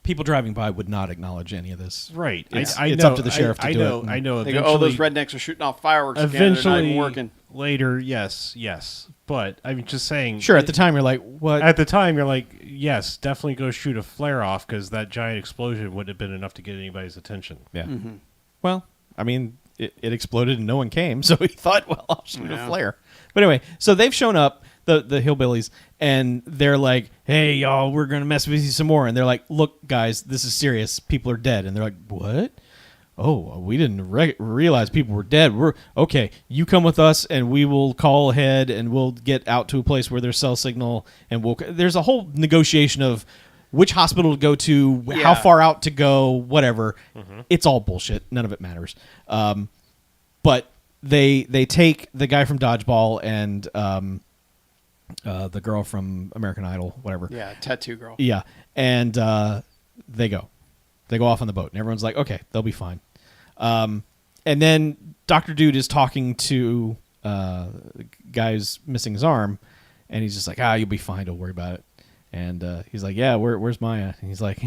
people driving by would not acknowledge any of this. Right. It's know, up to the sheriff to do it. I know. They go, those rednecks are shooting off fireworks. Eventually, again, they're not even working. Later, yes. But I'm just saying. Sure. At the time, you're like, what? At the time, you're like, yes, definitely go shoot a flare off because that giant explosion wouldn't have been enough to get anybody's attention. Yeah. Mm-hmm. Well, I mean. It exploded and no one came, so he thought, well, I'll shoot a flare. But anyway, so they've shown up, the hillbillies, and they're like, hey, y'all, we're going to mess with you some more. And they're like, look, guys, this is serious. People are dead. And they're like, what? Oh, we didn't realize people were dead. Okay, you come with us, and we will call ahead, and we'll get out to a place where there's cell signal. And there's a whole negotiation of which hospital to go to, how far out to go, whatever. Mm-hmm. It's all bullshit. None of it matters. But they take the guy from Dodgeball and the girl from American Idol, whatever. Yeah, tattoo girl. Yeah, and they go off on the boat, and everyone's like, okay, they'll be fine. And then Dr. Dude is talking to the guy who's missing his arm, and he's just like, you'll be fine. Don't worry about it. And he's like, yeah, where's Maya? And he's like,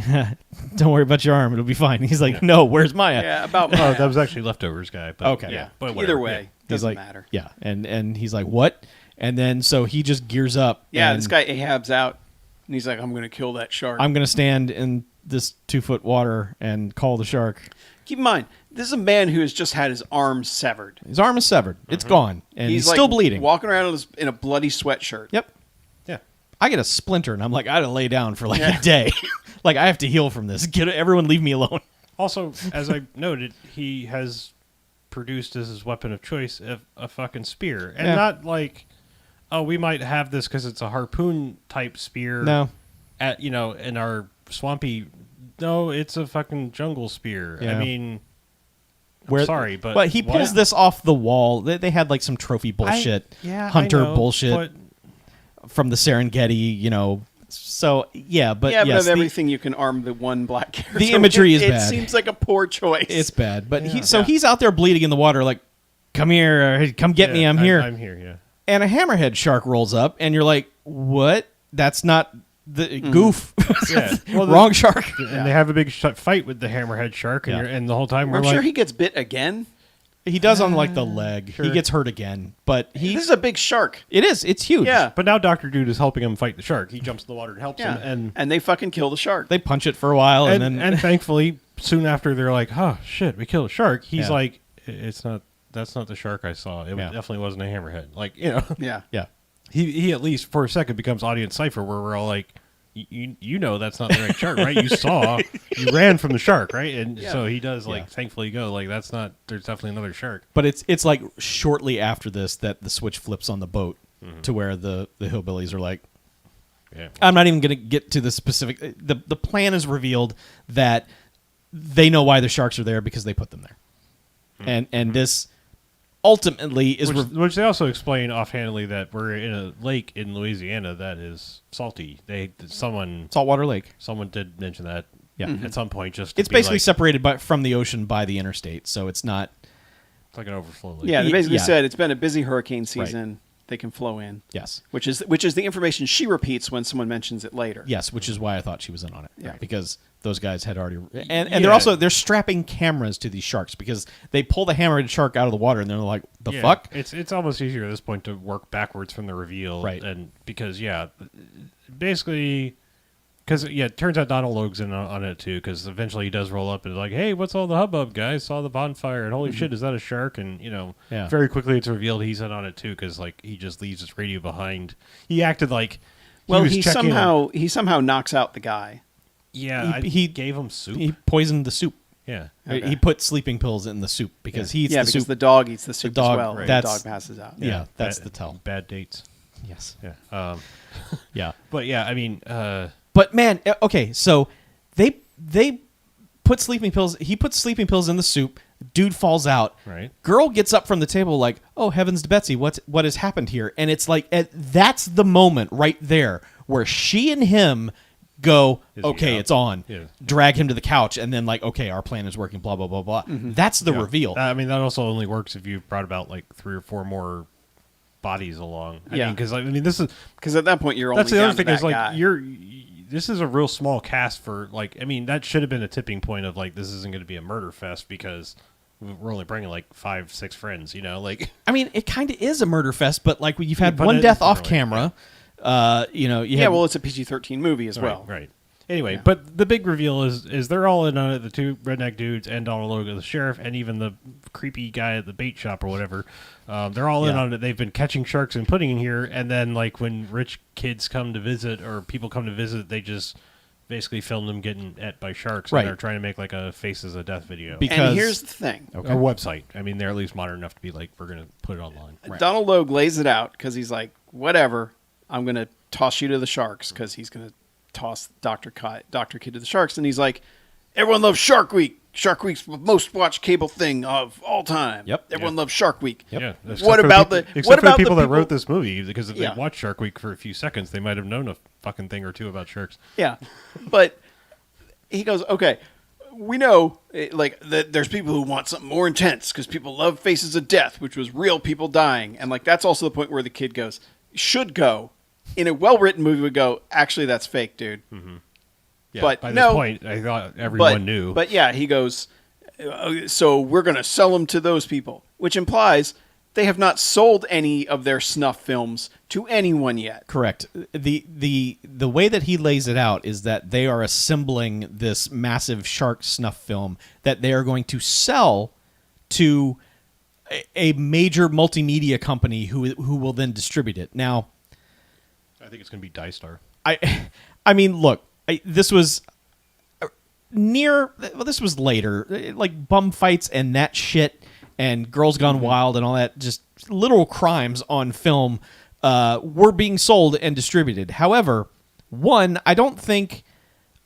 don't worry about your arm. It'll be fine. He's like, no, where's Maya? Yeah, about Oh, Maya. that was actually Leftovers guy. But Okay. Yeah. Yeah. But whatever. Either way, He's doesn't like, matter. yeah. And he's like, what? And then so he just gears up. Yeah, and this guy Ahab's out, and he's like, I'm going to kill that shark. I'm going to stand in this 2-foot water and call the shark. Keep in mind, this is a man who has just had his arm severed. His arm is severed. It's gone. And he's like still bleeding. walking around in a bloody sweatshirt. Yep. Yeah. I get a splinter, and I'm like, I gotta lay down for like a day. Like, I have to heal from this. Everyone leave me alone. Also, as I noted, he has produced as his weapon of choice a fucking spear. And not like, oh, we might have this because it's a harpoon type spear. No. In our swampy... No, it's a fucking jungle spear. Yeah. I mean... I'm sorry, but... he pulls this off the wall. They had like some trophy bullshit. Hunter I know, bullshit but from the Serengeti, So, yeah, but but yes, of everything you can arm the one black character. the imagery is it bad. seems like a poor choice. it's bad. But Yeah. he's out there bleeding in the water like, come here, or, come get me, I'm here. I'm here, yeah. And a hammerhead shark rolls up, and you're like, what? That's not the goof. Yeah. Well, Wrong shark. And they have a big fight with the hammerhead shark, and, Yeah. and the whole time we're I'm like... sure he gets bit again. He does on like the leg. Sure. He gets hurt again, but This is a big shark. it is. It's huge. Yeah. But now Dr. Dude is helping him fight the shark. He jumps in the water and helps him. And they fucking kill the shark. They punch it for a while, and then And thankfully, soon after, they're like, oh, shit, we killed a shark. He's Yeah. like, that's not the shark I saw. It Yeah. definitely wasn't a hammerhead. Like, yeah. yeah, he at least for a second becomes audience cipher where we're all like, you know that's not the right shark, right? You ran from the shark, right? And so he does thankfully go like there's definitely another shark. but it's like shortly after this that the switch flips on the boat to where the hillbillies are like, Yeah. I'm not even going to get to the specific. The plan is revealed that they know why the sharks are there because they put them there, and this ultimately is Which they also explain offhandedly that we're in a lake in Louisiana that is salty. saltwater lake. Someone did mention that Yeah. at some point. Just to It's be basically like, separated from the ocean by the interstate, so it's not. it's like an overflow lake. Yeah, they basically Yeah. said it's been a busy hurricane season. They can flow in. Yes. Which is the information she repeats when someone mentions it later. Yes, which is why I thought she was in on it. Yeah. Because those guys had already and Yeah. they're strapping cameras to these sharks because they pull the hammerhead shark out of the water and they're like, the Yeah, fuck? It's almost easier at this point to work backwards from the reveal, Right. And because basically, because it turns out Donald Logue's in on it too. Because eventually he does roll up and like, hey, what's all the hubbub, guys? Saw the bonfire and holy shit, is that a shark? And Yeah. very quickly it's revealed he's in on it too. Because like he just leaves his radio behind. He acted like He somehow knocks out the guy. he gave him soup. He poisoned the soup. Yeah. Okay. He put sleeping pills in the soup because he eats Yeah, the because soup. the dog eats the soup dog- as well. right. And the That's- dog passes out. Yeah, that's Bad- the tell. Bad dates. Yes. Yeah. Yeah. But yeah, I mean, But man, okay, so they put sleeping pills. He puts sleeping pills in the soup. Dude falls out. Right. Girl gets up from the table like, "Oh heavens to Betsy, what has happened here?" And it's like that's the moment right there where she and him go, Is he "Okay, up? it's on." Yeah. Drag him to the couch, and then like, "Okay, our plan is working." Blah blah blah blah. That's the Yeah. reveal. I mean, that also only works if you've brought about like 3 or 4 more bodies along. I Yeah. mean, because this is Because at that point, you're only that's the other down to thing is that like guy. this is a real small cast for like. I mean, that should have been a tipping point of like this isn't going to be a murder fest because we're only bringing like 5-6 friends. Like I mean, it kind of is a murder fest, but like you've had but one it death isn't off really, camera. You had, Well, it's a PG-13 movie as well. Right. Anyway, but the big reveal is they're all in on it. The 2 redneck dudes and Donald Logue, the sheriff, and even the creepy guy at the bait shop or whatever. They're all in Yeah. on it. They've been catching sharks and putting in here, and then like when rich kids come to visit or people come to visit, they just basically film them getting et by sharks. Right. And they're trying to make like a Faces of Death video. Because- And here's the thing. Okay. A website. I mean, they're at least modern enough to be like, we're going to put it online. Right. Donald Logue lays it out because he's like, whatever, I'm going to toss you to the sharks because he's going to toss Dr. Kid to the sharks. And he's like, everyone loves Shark Week. Shark Week's the most watched cable thing of all time. Yep. Everyone loves Shark Week. Yeah. What about the people that wrote this movie? Because if Yeah. they watched Shark Week for a few seconds, they might have known a fucking thing or two about sharks. Yeah. But he goes, okay, we know like that there's people who want something more intense because people love Faces of Death, which was real people dying, and like that's also the point where the kid goes should go in a well-written movie would go actually that's fake, dude. Mm-hmm. Yeah, but by no, this point, I thought everyone knew. But yeah, he goes, so we're going to sell them to those people, which implies they have not sold any of their snuff films to anyone yet. Correct. The way that he lays it out is that they are assembling this massive shark snuff film that they are going to sell to a major multimedia company who will then distribute it. Now, I think it's going to be Dystar. I mean, look, this was this was later, like bum fights and that shit and Girls Gone Wild and all that, just literal crimes on film were being sold and distributed. However, one, I don't think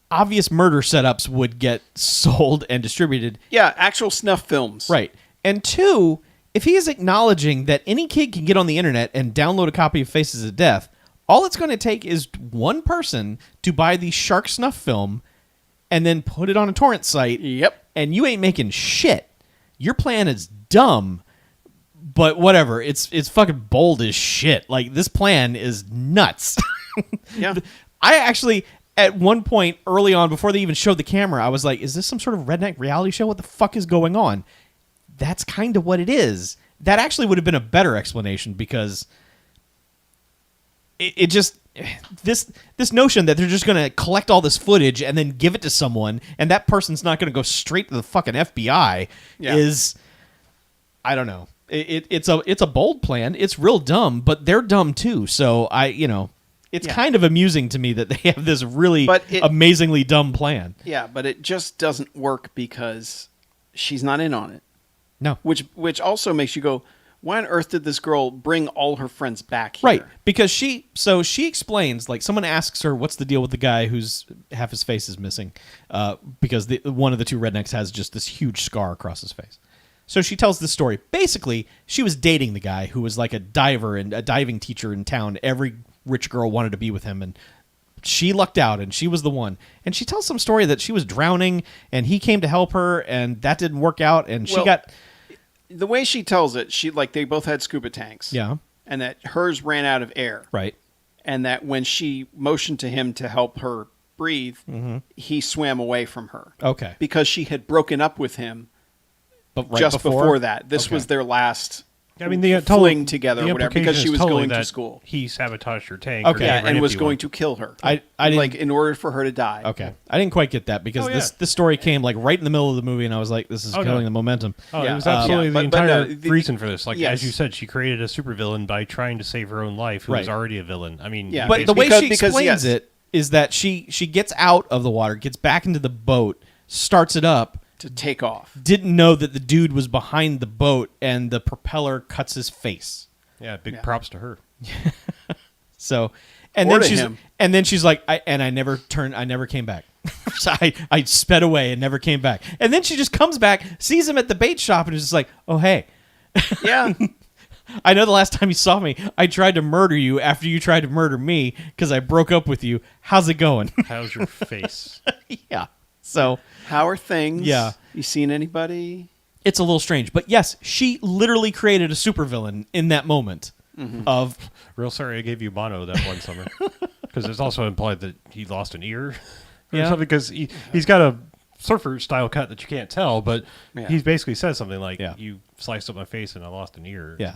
obvious murder setups would get sold and distributed. Yeah, actual snuff films. Right. And two, if he is acknowledging that any kid can get on the internet and download a copy of Faces of Death, all it's going to take is one person to buy the shark snuff film and then put it on a torrent site. Yep. And you ain't making shit. Your plan is dumb, but whatever. It's fucking bold as shit. Like, this plan is nuts. Yeah. I actually, at one point early on, before they even showed the camera, I was like, is this some sort of redneck reality show? What the fuck is going on? That's kind of what it is. That actually would have been a better explanation because it just this notion that they're just going to collect all this footage and then give it to someone and that person's not going to go straight to the fucking FBI is, I don't know. It's a bold plan. It's real dumb, but they're dumb too. So it's kind of amusing to me that they have this really amazingly dumb plan. Yeah, but it just doesn't work because she's not in on it. No. Which also makes you go, why on earth did this girl bring all her friends back here? Right, because she explains, like, someone asks her, what's the deal with the guy who's half his face is missing, because one of the two rednecks has just this huge scar across his face. So she tells this story. Basically, she was dating the guy who was like a diver and a diving teacher in town. Every rich girl wanted to be with him, and she lucked out, and she was the one. And she tells some story that she was drowning, and he came to help her, and that didn't work out, and she got... The way she tells it, they both had scuba tanks. Yeah. And that hers ran out of air. Right. And that when she motioned to him to help her breathe, he swam away from her. Okay. Because she had broken up with him but before that. This was their last the fling together or whatever, because implication she is was totally going to that school. He sabotaged her tank. Okay. Yeah, and was going to kill her. I didn't, like, in order for her to die. Okay. I didn't quite get that because this story came like right in the middle of the movie, and I was like, this is killing the momentum. Oh, Yeah. it was absolutely the entire reason for this. Like, yes. as you said, she created a supervillain by trying to save her own life, who was already a villain. I mean, Yeah. But the way she explains yes. it is that she gets out of the water, gets back into the boat, starts it up, To take off. didn't know that the dude was behind the boat, and the propeller cuts his face. Yeah, big props to her. So, and Or then to him. she's like, I never came back. So I sped away and never came back. And then she just comes back, sees him at the bait shop, and is just like, oh hey, Yeah. I know the last time you saw me, I tried to murder you after you tried to murder me because I broke up with you. How's it going? How's your face? Yeah. So How are things? Yeah. You seen anybody? it's a little strange, but yes, she literally created a supervillain in that moment of Real sorry I gave you mono that one summer. Because it's also implied that he lost an ear. Or Yeah. something, because he's got a surfer-style cut that you can't tell, but Yeah. he basically says something like, Yeah. you sliced up my face and I lost an ear. Yeah.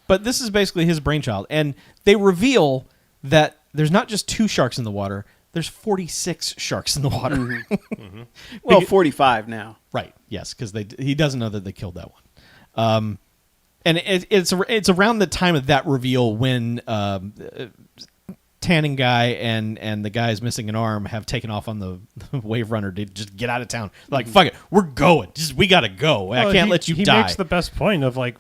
But this is basically his brainchild. And they reveal that there's not just 2 sharks in the water, there's 46 sharks in the water. Well, 45 now. Right. Yes, because he doesn't know that they killed that one. And it's around the time of that reveal when Tanning guy and the guys missing an arm have taken off on the Wave Runner to just get out of town. Like, fuck it, we're going. We gotta go. Well, I can't let you die. He makes the best point of like,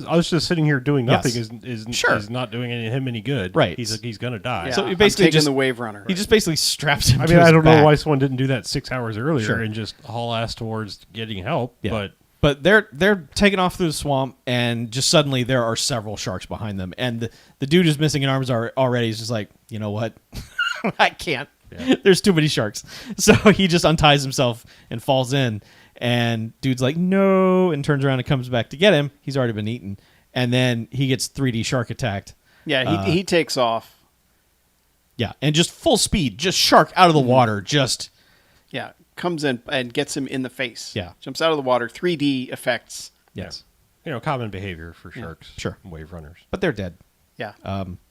I was just sitting here doing nothing. Yes. Is not doing him any good. Right. He's gonna die. Yeah. So he I'm basically taking just the Wave Runner. He just basically straps him. I to mean, his I don't back. know why someone didn't do that 6 hours earlier Sure. and just haul ass towards getting help. Yeah. But they're taking off through the swamp, and just suddenly there are several sharks behind them, and the dude who's missing an arm is already is just like, you know what, I can't Yeah. There's too many sharks. So he just unties himself and falls in. And dude's like, no, and turns around and comes back to get him. He's already been eaten. And then he gets 3D shark attacked. Yeah, he takes off. Yeah, and just full speed, just shark out of the water, just... Yeah, comes in and gets him in the face. Yeah. Jumps out of the water, 3D effects. Yes. Common behavior for sharks. Sure. And wave runners. But they're dead. Yeah.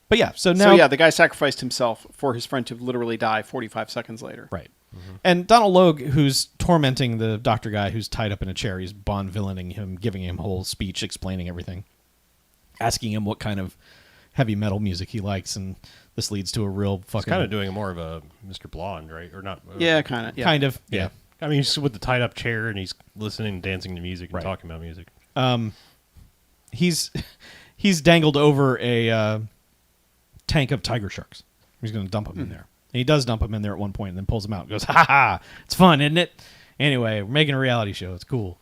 But yeah, so now... the guy sacrificed himself for his friend to literally die 45 seconds later. Right. And Donald Logue, who's tormenting the doctor guy who's tied up in a chair, he's Bond villaining him, giving him a whole speech, explaining everything, asking him what kind of heavy metal music he likes, and this leads to a real fucking... It's kind of doing more of a Mr. Blonde, right? Or not? Yeah, kind of. Yeah. Kind of, yeah. I mean, he's with the tied up chair and he's listening and dancing to music and Right. talking about music. He's dangled over a tank of tiger sharks. He's going to dump them in there. And he does dump them in there at one point and then pulls them out and goes, ha ha, it's fun, isn't it? Anyway, we're making a reality show. It's cool.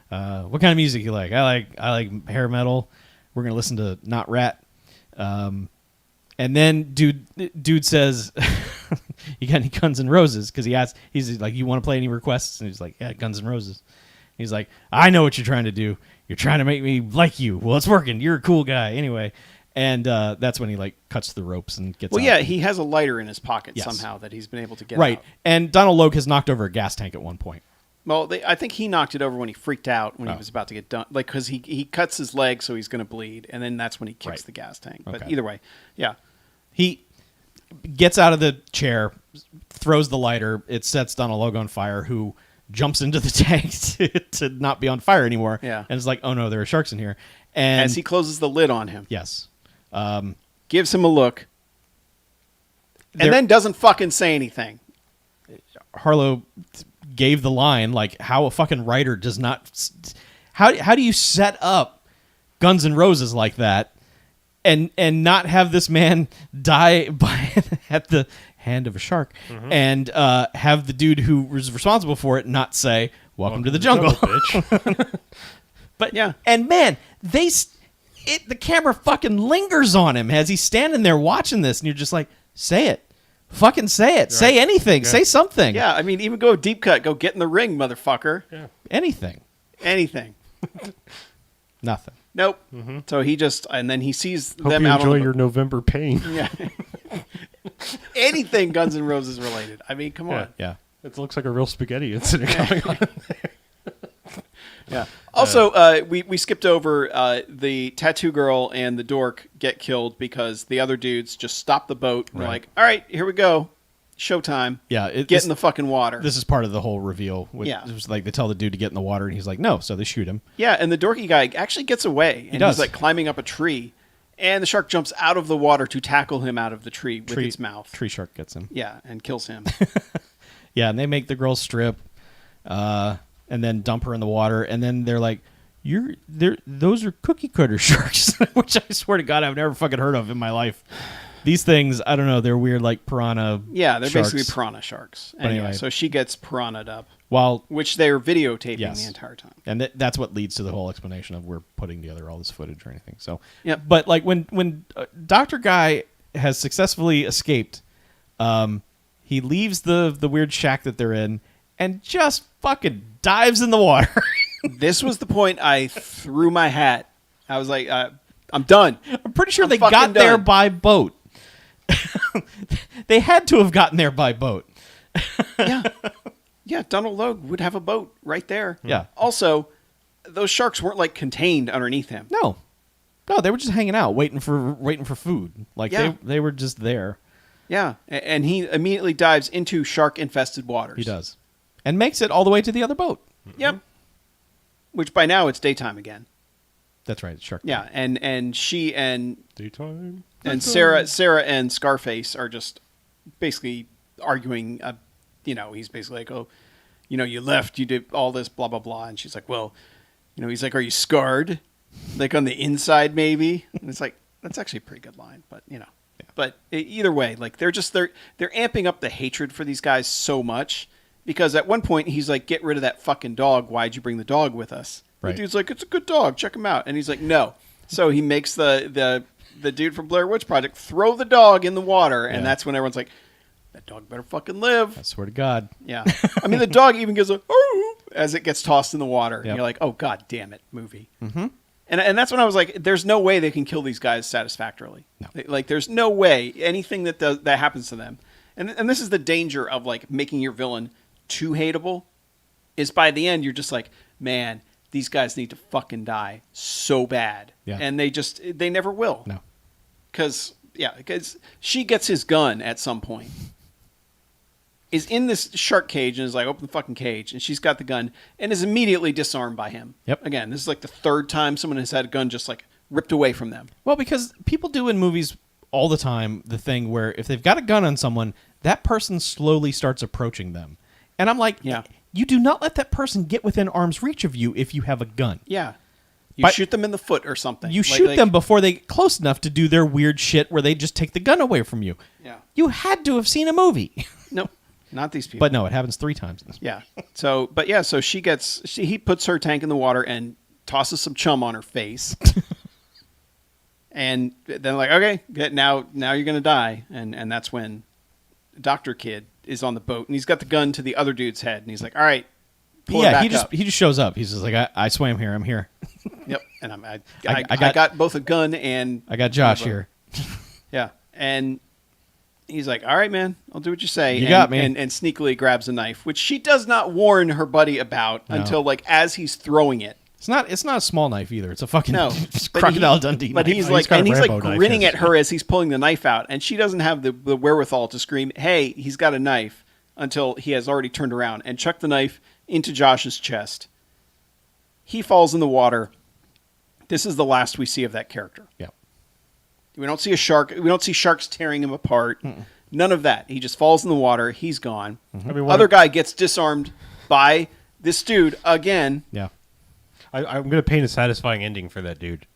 What kind of music you like? I like hair metal. We're going to listen to Not Rat. And then dude says, you got any Guns N' Roses? Because he's like, you want to play any requests? And he's like, yeah, Guns N' Roses. He's like, I know what you're trying to do. You're trying to make me like you. Well, it's working. You're a cool guy. Anyway. And that's when he like cuts the ropes and gets out. Yeah, he has a lighter in his pocket Yes. somehow that he's been able to get Right. out. And Donald Logue has knocked over a gas tank at one point. Well, I think he knocked it over when he freaked out when Oh. he was about to get done. Like, because he cuts his leg so he's going to bleed, and then that's when he kicks Right. the gas tank. But Okay. either way, yeah. He gets out of the chair, throws the lighter. It sets Donald Logue on fire, who jumps into the tank to not be on fire anymore. Yeah. And it's like, oh no, there are sharks in here. And As he closes the lid on him, yes. gives him a look, There- and then doesn't fucking say anything. Harlow gave the line, like, how a fucking writer does not... How do you set up Guns N' Roses like that and not have this man die at the hand of a shark and have the dude who was responsible for it not say, welcome to the jungle. bitch. But Yeah. and man, the camera fucking lingers on him as he's standing there watching this, and you're just like, say it. Fucking say it. Say anything. Yeah. Say something. Yeah, I mean, even go deep cut. Go get in the ring, motherfucker. Yeah. Anything. Anything. Nothing. Nope. So he just, and then he sees Hope them you out enjoy on the, your November pain. Yeah. Anything Guns N' Roses related. I mean, come on. Yeah. It looks like a real spaghetti incident going on. Yeah. Also, we skipped over the tattoo girl and the dork get killed because the other dudes just stop the boat and they're Right. like, all right, here we go. Showtime. Yeah. Get in the fucking water. This is part of the whole reveal. Yeah. It was like they tell the dude to get in the water, and he's like, no. So they shoot him. Yeah, and the dorky guy actually gets away. And does. He's like climbing up a tree. And the shark jumps out of the water to tackle him out of the tree with its mouth. Tree shark gets him. Yeah, and kills him. Yeah, and they make the girl strip, and then dump her in the water, and then they're like, those are cookie cutter sharks," which I swear to God I've never fucking heard of in my life. These things, I don't know, they're weird, like piranha. Yeah, they're sharks. basically piranha sharks. But anyway. So she gets piranha'd up, While which they're videotaping Yes. the entire time. and that's what leads to the whole explanation of we're putting together all this footage or anything. So, Yep. But like when Dr. Guy has successfully escaped, he leaves the weird shack that they're in and just fucking dives in the water. This was the point I threw my hat. I was like, I'm done. I'm pretty sure I'm they fucking got there done. by boat. They had to have gotten there by boat. Yeah. Yeah, Donald Logue would have a boat right there. Yeah. Also, those sharks weren't like contained underneath him. No, they were just hanging out, waiting for food. Like Yeah. they were just there. Yeah. And he immediately dives into shark infested waters. He does, and makes it all the way to the other boat. Yep. Which by now it's daytime again. That's right, Shark. Yeah, and she and Daytime. Sarah and Scarface are just basically arguing. He's basically like, "Oh, you left, you did all this, blah blah blah," and she's like, "Well, he's like, are you scarred, like on the inside, maybe?" And it's like, that's actually a pretty good line, but But either way, like they're amping up the hatred for these guys so much because at one point he's like, "Get rid of that fucking dog. Why'd you bring the dog with us?" Right. The dude's like, "It's a good dog. Check him out." And he's like, "No." So he makes the dude from Blair Witch Project throw the dog in the water, and Yeah. that's when everyone's like, that dog better fucking live. I swear to God. Yeah. I mean, the dog even goes like, oh, as it gets tossed in the water. Yep. And you're like, oh, God damn it, movie. Mm-hmm. And that's when I was like, there's no way they can kill these guys satisfactorily. No. Like, there's no way anything that happens to them. And this is the danger of, like, making your villain too hateable, is by the end, you're just like, man, these guys need to fucking die so bad. Yeah. And they never will. No. Because she gets his gun at some point. Is in this shark cage and is like, open the fucking cage. And she's got the gun and is immediately disarmed by him. Yep. Again, this is like the third time someone has had a gun just like ripped away from them. Well, because people do in movies all the time the thing where if they've got a gun on someone, that person slowly starts approaching them. And I'm like, Yeah. You do not let that person get within arm's reach of you if you have a gun. Yeah. You But- shoot them in the foot or something. You Like- shoot like- them before they get close enough to do their weird shit where they just take the gun away from you. Yeah. You had to have seen a movie. No, not these people. But no, it happens 3 times in this movie. Yeah. So he puts her tank in the water and tosses some chum on her face. And then like, okay, now you're going to die. And that's when Dr. Kid is on the boat and he's got the gun to the other dude's head. And he's like, all right, pull it Yeah, back up. he just shows up. He's just like, I swam here. I'm here. Yep. And I I got- got both a gun and I got Josh boat. here. Yeah. And he's like, all right, man, I'll do what you say. You got me. And sneakily grabs a knife, which she does not warn her buddy about No. until like as he's throwing it. It's not a small knife either. It's a fucking No. But Crocodile Dundee But knife. he's He's like, got a and he's Rambo like knife, grinning yes. at her as he's pulling the knife out. And she doesn't have the wherewithal to scream, hey, he's got a knife, until he has already turned around and chucked the knife into Josh's chest. He falls in the water. This is the last we see of that character. Yeah. We don't see a shark. We don't see sharks tearing him apart. None of that. He just falls in the water. He's gone. I mean, Other guy gets disarmed by this dude again. Yeah. I'm going to paint a satisfying ending for that dude.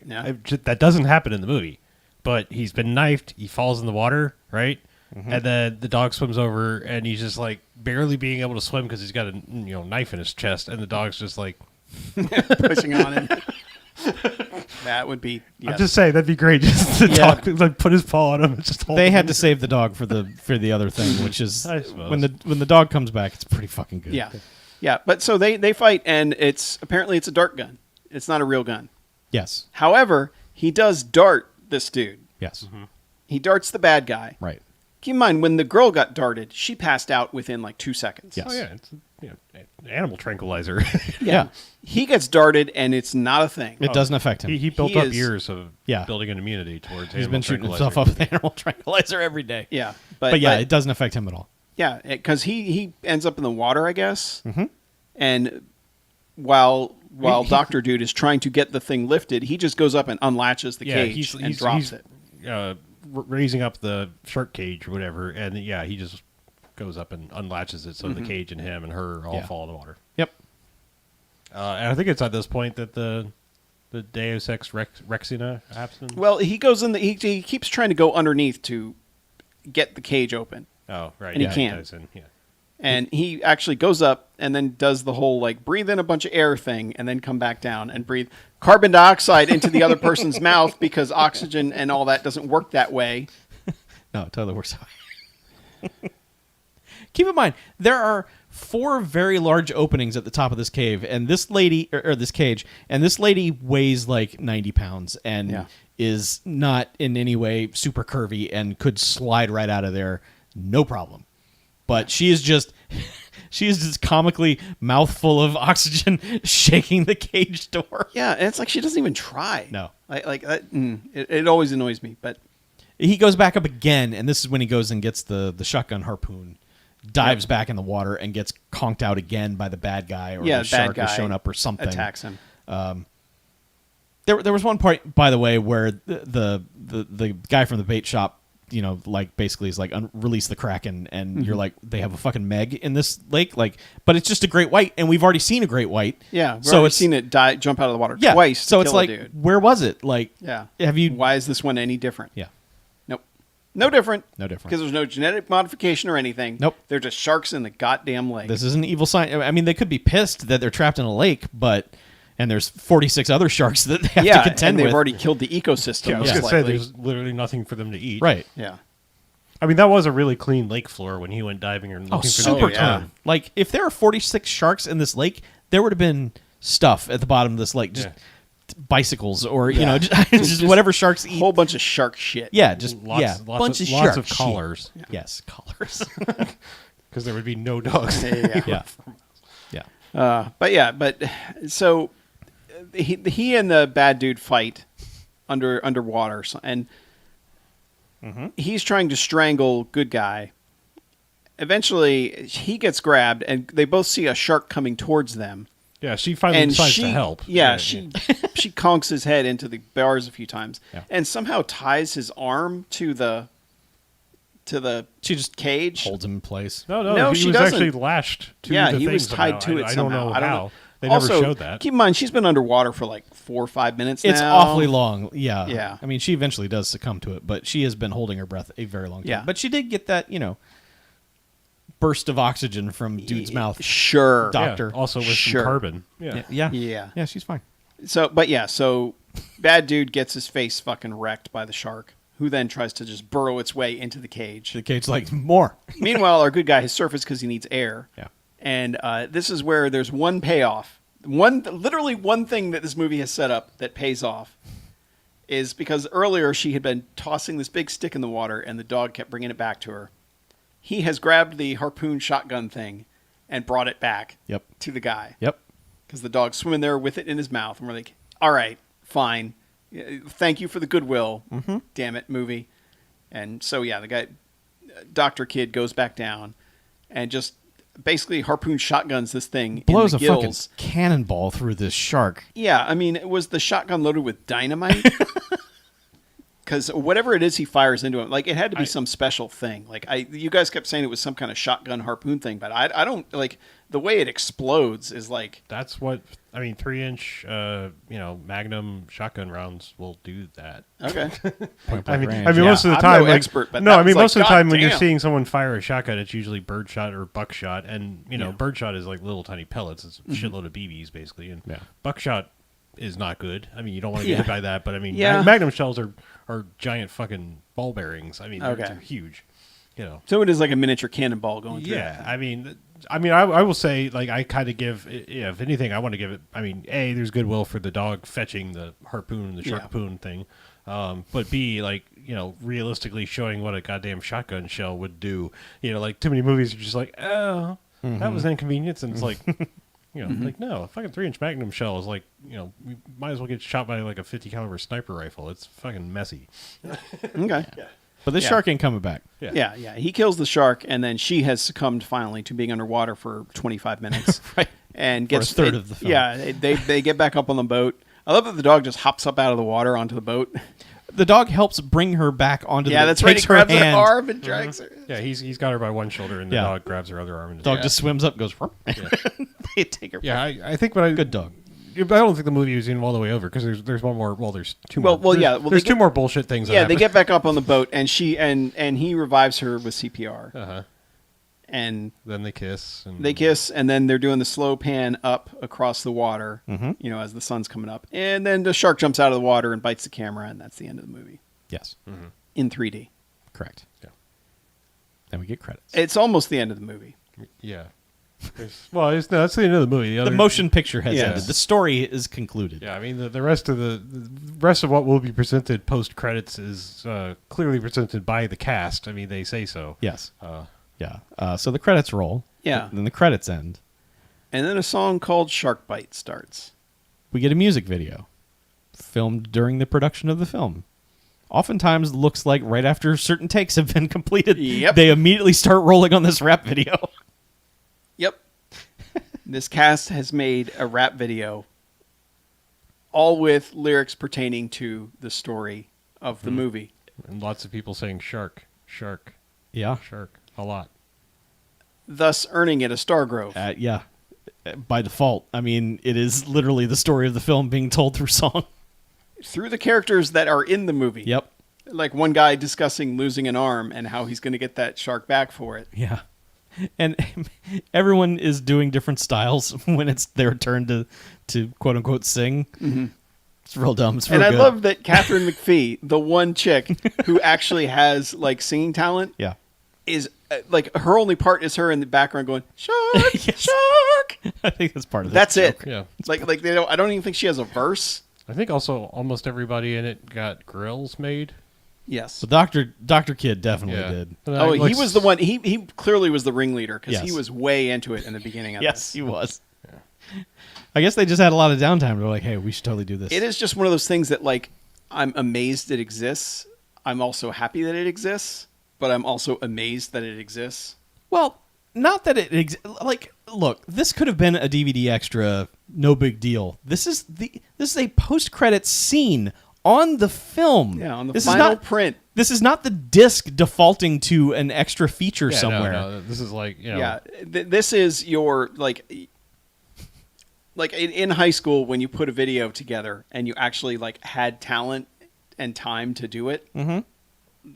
Yeah. That doesn't happen in the movie, but he's been knifed. He falls in the water, right? And then the dog swims over, and he's just like barely being able to swim because he's got a knife in his chest, and the dog's just like. Pushing on him. That would be. Yes. I'm just saying that'd be great. Just the Yeah. dog like put his paw on him. And just hold They him. had to save the dog for the other thing, which is I suppose. when the dog comes back, it's pretty fucking good. Yeah. Yeah. But so they fight, and apparently it's a dart gun. It's not a real gun. Yes. However, he does dart this dude. Yes. He darts the bad guy. Right. Keep in mind, when the girl got darted, she passed out within like 2 seconds. Yes. Oh yeah, it's an animal tranquilizer. Yeah. He gets darted, and it's not a thing. It doesn't affect him. he built He up is- years of Yeah. building an immunity towards. He's animal been shooting tranquilizer. himself up with animal tranquilizer every day. Yeah. But yeah, it doesn't affect him at all. Yeah, because he ends up in the water, I guess. Mm-hmm. And while Dr. Dude is trying to get the thing lifted, he just goes up and unlatches the cage and drops it. Raising up the shark cage or whatever, and yeah, he just goes up and unlatches it, so the cage and him and her all Yeah. fall in the water. Yep. And I think it's at this point that the Deus Ex Rexina happens. Well, he goes in he keeps trying to go underneath to get the cage open. Oh, right. And he yeah, can't. dives in, yeah. And he actually goes up and then does the whole like breathe in a bunch of air thing and then come back down and breathe carbon dioxide into the other person's mouth because oxygen and all that doesn't work that way. No, it totally works out. Keep in mind, there are 4 very large openings at the top of this cave, and this lady, or this cage, and this lady weighs like 90 pounds and Yeah. is not in any way super curvy and could slide right out of there, no problem. But she is just comically mouthful of oxygen shaking the cage door. Yeah, and it's like she doesn't even try. No. It always annoys me, but He goes back up again, and this is when he goes and gets the shotgun harpoon, dives back in the water, and gets conked out again by the bad guy, or yeah, the the shark bad guy has shown up or something. attacks him. There was one part, by the way, where the guy from the bait shop, basically is like, release the Kraken, and you're like, they have a fucking Meg in this lake, but it's just a great white, and we've already seen a great white. Yeah, we've so already it's seen it jump out of the water yeah. twice. So to it's kill a like, dude. where was it? Like, Yeah. have you? Why is this one any different? Yeah. Nope. No different. No different. Because there's no genetic modification or anything. Nope. They're just sharks in the goddamn lake. This is an evil sign. I mean, they could be pissed that they're trapped in a lake, and there's 46 other sharks that they have to contend and they've with. already killed the ecosystem. Yeah, I was most going to say, likely. there's literally nothing for them to eat. Right. Yeah. I mean, that was a really clean lake floor when he went diving and looking for super the yeah. clean. Like, if there are 46 sharks in this lake, there would have been stuff at the bottom of this lake, just bicycles or you know, just whatever sharks eat. Whole bunch of shark shit. Yeah, just Lots bunch of of shark lots of shit. collars Yes, collars. because there would be no dogs. Yeah. Yeah. But so he and the bad dude fight underwater, and he's trying to strangle good guy. Eventually, he gets grabbed, and they both see a shark coming towards them. Yeah, she finally And decides she, to help. she conks his head into the bars a few times, and somehow ties his arm to the She just cage. holds him in place. No, he she was doesn't. actually lashed to Yeah, the he thing was tied somehow. to it I don't somehow. know I don't how. know. They Also, never showed that. Keep in mind, she's been underwater for like 4 or 5 minutes It's now. awfully long. Yeah. Yeah. I mean, she eventually does succumb to it, but she has been holding her breath a very long time. Yeah. But she did get that, burst of oxygen from dude's mouth. Sure. Doctor. Yeah, also with Sure. some carbon. Yeah. Yeah. Yeah. She's fine. So bad dude gets his face fucking wrecked by the shark, who then tries to just burrow its way into the cage. The cage's like, more. Meanwhile, our good guy has surfaced because he needs air. Yeah. And this is where there's one payoff. Literally one thing that this movie has set up that pays off is because earlier she had been tossing this big stick in the water and the dog kept bringing it back to her. He has grabbed the harpoon shotgun thing and brought it back Yep. to the guy. Yep. Because the dog's swimming there with it in his mouth. And we're like, all right, fine. Thank you for the goodwill. Mm-hmm. Damn it, movie. And so, the guy, Dr. Kid, goes back down and just basically harpoon shotguns this thing Blows in a the fucking gills. cannonball through this shark. Yeah, I mean, was the shotgun loaded with dynamite? Because whatever it is he fires into him, like, it had to be some special thing. Like, you guys kept saying it was some kind of shotgun harpoon thing, but I don't, like, the way it explodes is like... That's what, 3-inch, Magnum shotgun rounds will do that. Okay. Point I mean, blank range. most of the I'm time, no expert, but no, that was most of like, the time when you're goddamn. seeing someone fire a shotgun, it's usually birdshot or buckshot, and birdshot is like little tiny pellets. It's a shitload of BBs basically, and buckshot is not good. I mean, you don't want to get hit by that, but I mean, Magnum shells are giant fucking ball bearings. I mean, they're huge. So it is like a miniature cannonball going through. Yeah, I mean, I will say, like, I kind of give, if anything, I want to give it. I mean, A, there's goodwill for the dog fetching the harpoon, the sharpoon thing, but B, like, realistically showing what a goddamn shotgun shell would do. Like too many movies are just like, oh, that was an inconvenience, and it's like, like no, a fucking 3-inch Magnum shell is like, you might as well get shot by like a 50 caliber sniper rifle. It's fucking messy. Okay. But this shark ain't coming back. Yeah. He kills the shark, and then she has succumbed finally to being underwater for 25 minutes. Right. And gets a third of the film. Yeah, they get back up on the boat. I love that the dog just hops up out of the water onto the boat. The dog helps bring her back onto the boat. Yeah, that's right. He Takes her grabs her hand. arm and drags her. Yeah, he's got her by one shoulder, and the dog grabs her other arm. And Dog just swims up, goes. They take her. Yeah, I think what I Good dog. I don't think the movie was even all the way over because there's one more. Well, there's two more. There's two more bullshit things. Yeah, that they happen. get back up on the boat, and he revives her with CPR. And then they kiss. And then they're doing the slow pan up across the water. As the sun's coming up, and then the shark jumps out of the water and bites the camera, and that's the end of the movie. Yes. In 3D. Correct. Yeah. Then we get credits. It's almost the end of the movie. Yeah. That's the end of the movie. The motion picture has Yes. ended. The story is concluded. Yeah, I mean the rest of the rest of what will be presented post credits is clearly presented by the cast. I mean, they say so. Yes. So the credits roll. Yeah. Then the credits end. And then a song called Shark Bite starts. We get a music video filmed during the production of the film. Oftentimes looks like right after certain takes have been completed, they immediately start rolling on this rap video. Yep. This cast has made a rap video, all with lyrics pertaining to the story of the movie. And lots of people saying shark, shark, Yeah. shark, a lot. Thus earning it a Star Grove. Yeah. By default. I mean, it is literally the story of the film being told through song. Through the characters that are in the movie. Yep. Like one guy discussing losing an arm and how he's going to get that shark back for it. Yeah. And everyone is doing different styles when it's their turn to quote unquote sing. It's real dumb. It's real And I good. love that Catherine McPhee, the one chick who actually has like singing talent, Yeah. is like her only part is her in the background going shark, Yes. shark. I think that's part of That's the it. joke. Yeah. Like they don't. I don't even think she has a verse. I think also almost everybody in it got grills made. Yes. So Dr. Kid definitely did. And Oh, like, he was the one. He clearly was the ringleader because he Yes. was way into it in the beginning of Yes, this. he was. I guess they just had a lot of downtime. They're like, hey, we should totally do this. It is just one of those things that like I'm amazed it exists. I'm also happy that it exists, but I'm also amazed that it exists. Well, not that it like. Look, this could have been a DVD extra. No big deal. This is a post-credits scene on the film. Yeah, on the this final is not, print. This is not the disc defaulting to an extra feature Yeah, somewhere. No, this is like, you know, Yeah, this is your like in high school when you put a video together and you actually like had talent and time to do it. Mm-hmm.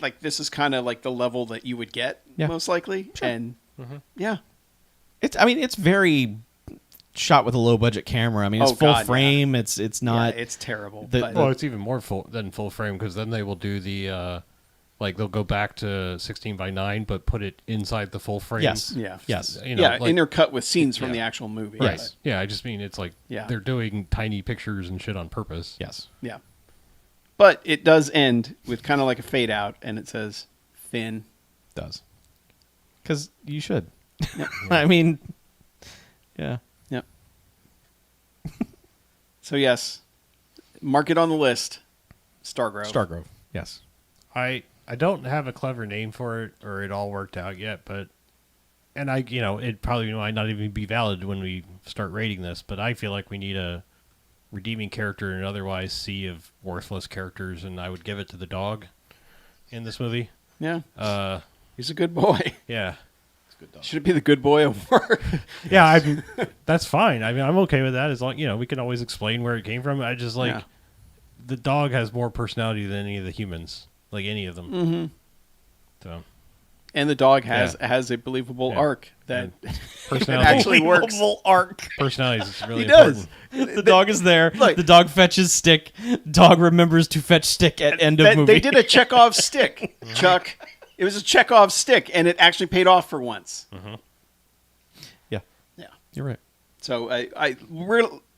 Like this is kind of like the level that you would get Yeah. most likely, Sure. and yeah, It's very shot with a low budget camera. I mean, it's Oh, full God, frame. It's not. yeah, it's terrible. the- but well, it's even more than full frame because then they will do the like they'll go back to 16:9 but put it inside the full frame. Yes. yeah, Yes. You know, yeah, like, intercut with scenes from Yeah. the actual movie. Yes. but- yeah. I just mean it's like Yeah. they're doing tiny pictures and shit on purpose. Yes. yeah. But it does end with kind of like a fade out, and it says Finn. Does. Because you should. I mean, yeah. Yep. So yes, mark it on the list. Stargrove. Stargrove. Yes. I don't have a clever name for it or it all worked out yet, but and it probably might not even be valid when we start rating this, but I feel like we need a redeeming character in an otherwise sea of worthless characters, and I would give it to the dog in this movie. Yeah. He's a good boy. Yeah. Should it be the good boy award? Yeah, that's fine. I mean, I'm okay with that as long, we can always explain where it came from. I just like Yeah. the dog has more personality than any of the humans, like any of them. Mm-hmm. So And the dog has a believable Yeah. arc that personality actually works. Believable arc. personality is really He does. important. The dog is there. Look. The dog fetches stick. Dog remembers to fetch stick at end of movie. They did a Chekhov stick, Chuck. It was a Chekhov stick, and it actually paid off for once. Yeah, Yeah. you're right. So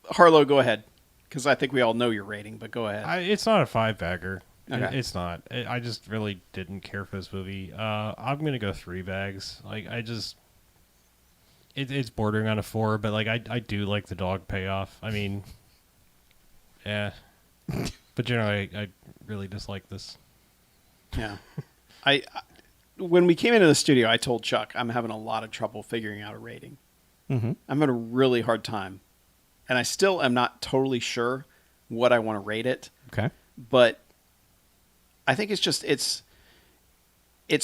Harlow, go ahead, because I think we all know your rating, but go ahead. It's not a 5-bagger. Okay. It's not. I just really didn't care for this movie. I'm gonna go 3 bags. Like I just, it's bordering on a 4, but like I do like the dog payoff. I mean, yeah, but generally I really dislike this. Yeah. When we came into the studio, I told Chuck I'm having a lot of trouble figuring out a rating. Mm-hmm. I'm having a really hard time, and I still am not totally sure what I want to rate it. Okay. But I think it's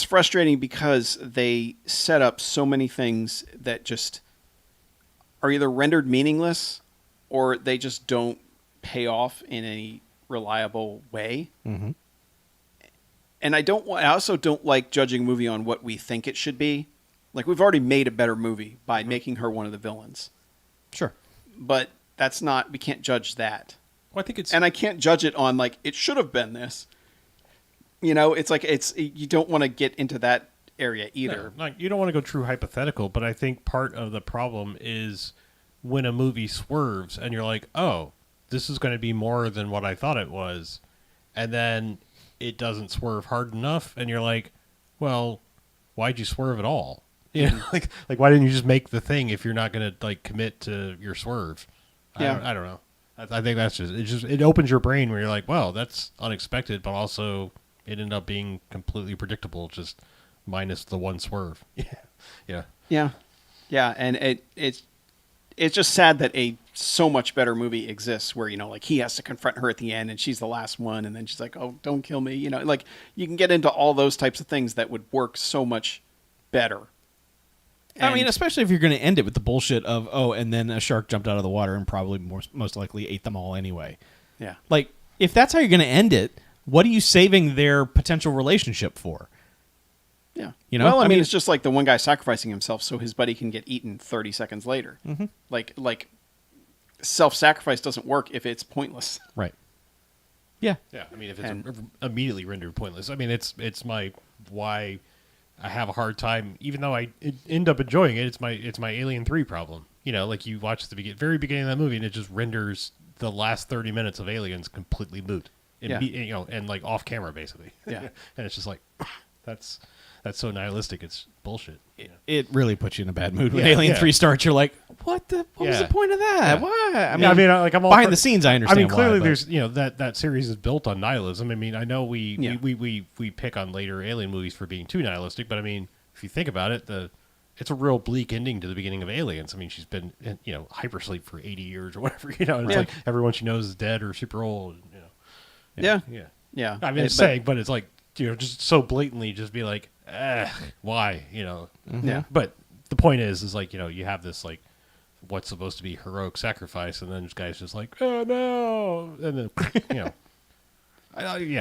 frustrating because they set up so many things that just are either rendered meaningless or they just don't pay off in any reliable way. Mm-hmm. And I also don't like judging a movie on what we think it should be. Like we've already made a better movie by making her one of the villains. Sure. But we can't judge that. Well, I think it's And I can't judge it on like it should have been this. It's like you don't want to get into that area either. No, you don't want to go true hypothetical, but I think part of the problem is when a movie swerves and you're like, oh, this is going to be more than what I thought it was, and then it doesn't swerve hard enough, and you're like, well, why'd you swerve at all? You know, like why didn't you just make the thing if you're not going to like commit to your swerve? Yeah. I don't know. I think that's it opens your brain where you're like, well, that's unexpected, but also it ended up being completely predictable, just minus the one swerve. Yeah. Yeah, and it's just sad that a so much better movie exists where like he has to confront her at the end and she's the last one and then she's like, oh, don't kill me. Like you can get into all those types of things that would work so much better. I mean, especially if you're going to end it with the bullshit of, and then a shark jumped out of the water and probably most likely ate them all anyway. yeah, Like, if that's how you're going to end it, what are you saving their potential relationship for? yeah. You know? Well, I I mean, mean- it's just like the one guy sacrificing himself so his buddy can get eaten 30 seconds later. Mm-hmm. Like self-sacrifice doesn't work if it's pointless. Right. Yeah. Yeah, I mean, if it's And- immediately rendered pointless, I mean, it's my why I have a hard time, even though I end up enjoying it. It's my Alien 3 problem. You know, like you watch the very beginning of that movie, and it just renders the last 30 minutes of Aliens completely moot. Yeah. You know, and like off camera basically. Yeah. And it's just like that's so nihilistic. It's bullshit. you know? It really puts you in a bad mood when Yeah, Alien yeah. 3 starts. You're like, what was Yeah. the point of that? Yeah. Why? Like I'm all behind for- the scenes, I understand. I mean, clearly why, but- there's that series is built on nihilism. I mean, I know Yeah. we pick on later Alien movies for being too nihilistic, but I mean, if you think about it, it's a real bleak ending to the beginning of Aliens. I mean, she's been in, hypersleep for 80 years or whatever. And it's Yeah. like everyone she knows is dead or super old. Yeah. Yeah. Yeah. I mean, it's saying, but it's like just so blatantly, just be like, why? Yeah. But the point is like you have this like what's supposed to be heroic sacrifice, and then this guy's just like, oh no, and then yeah,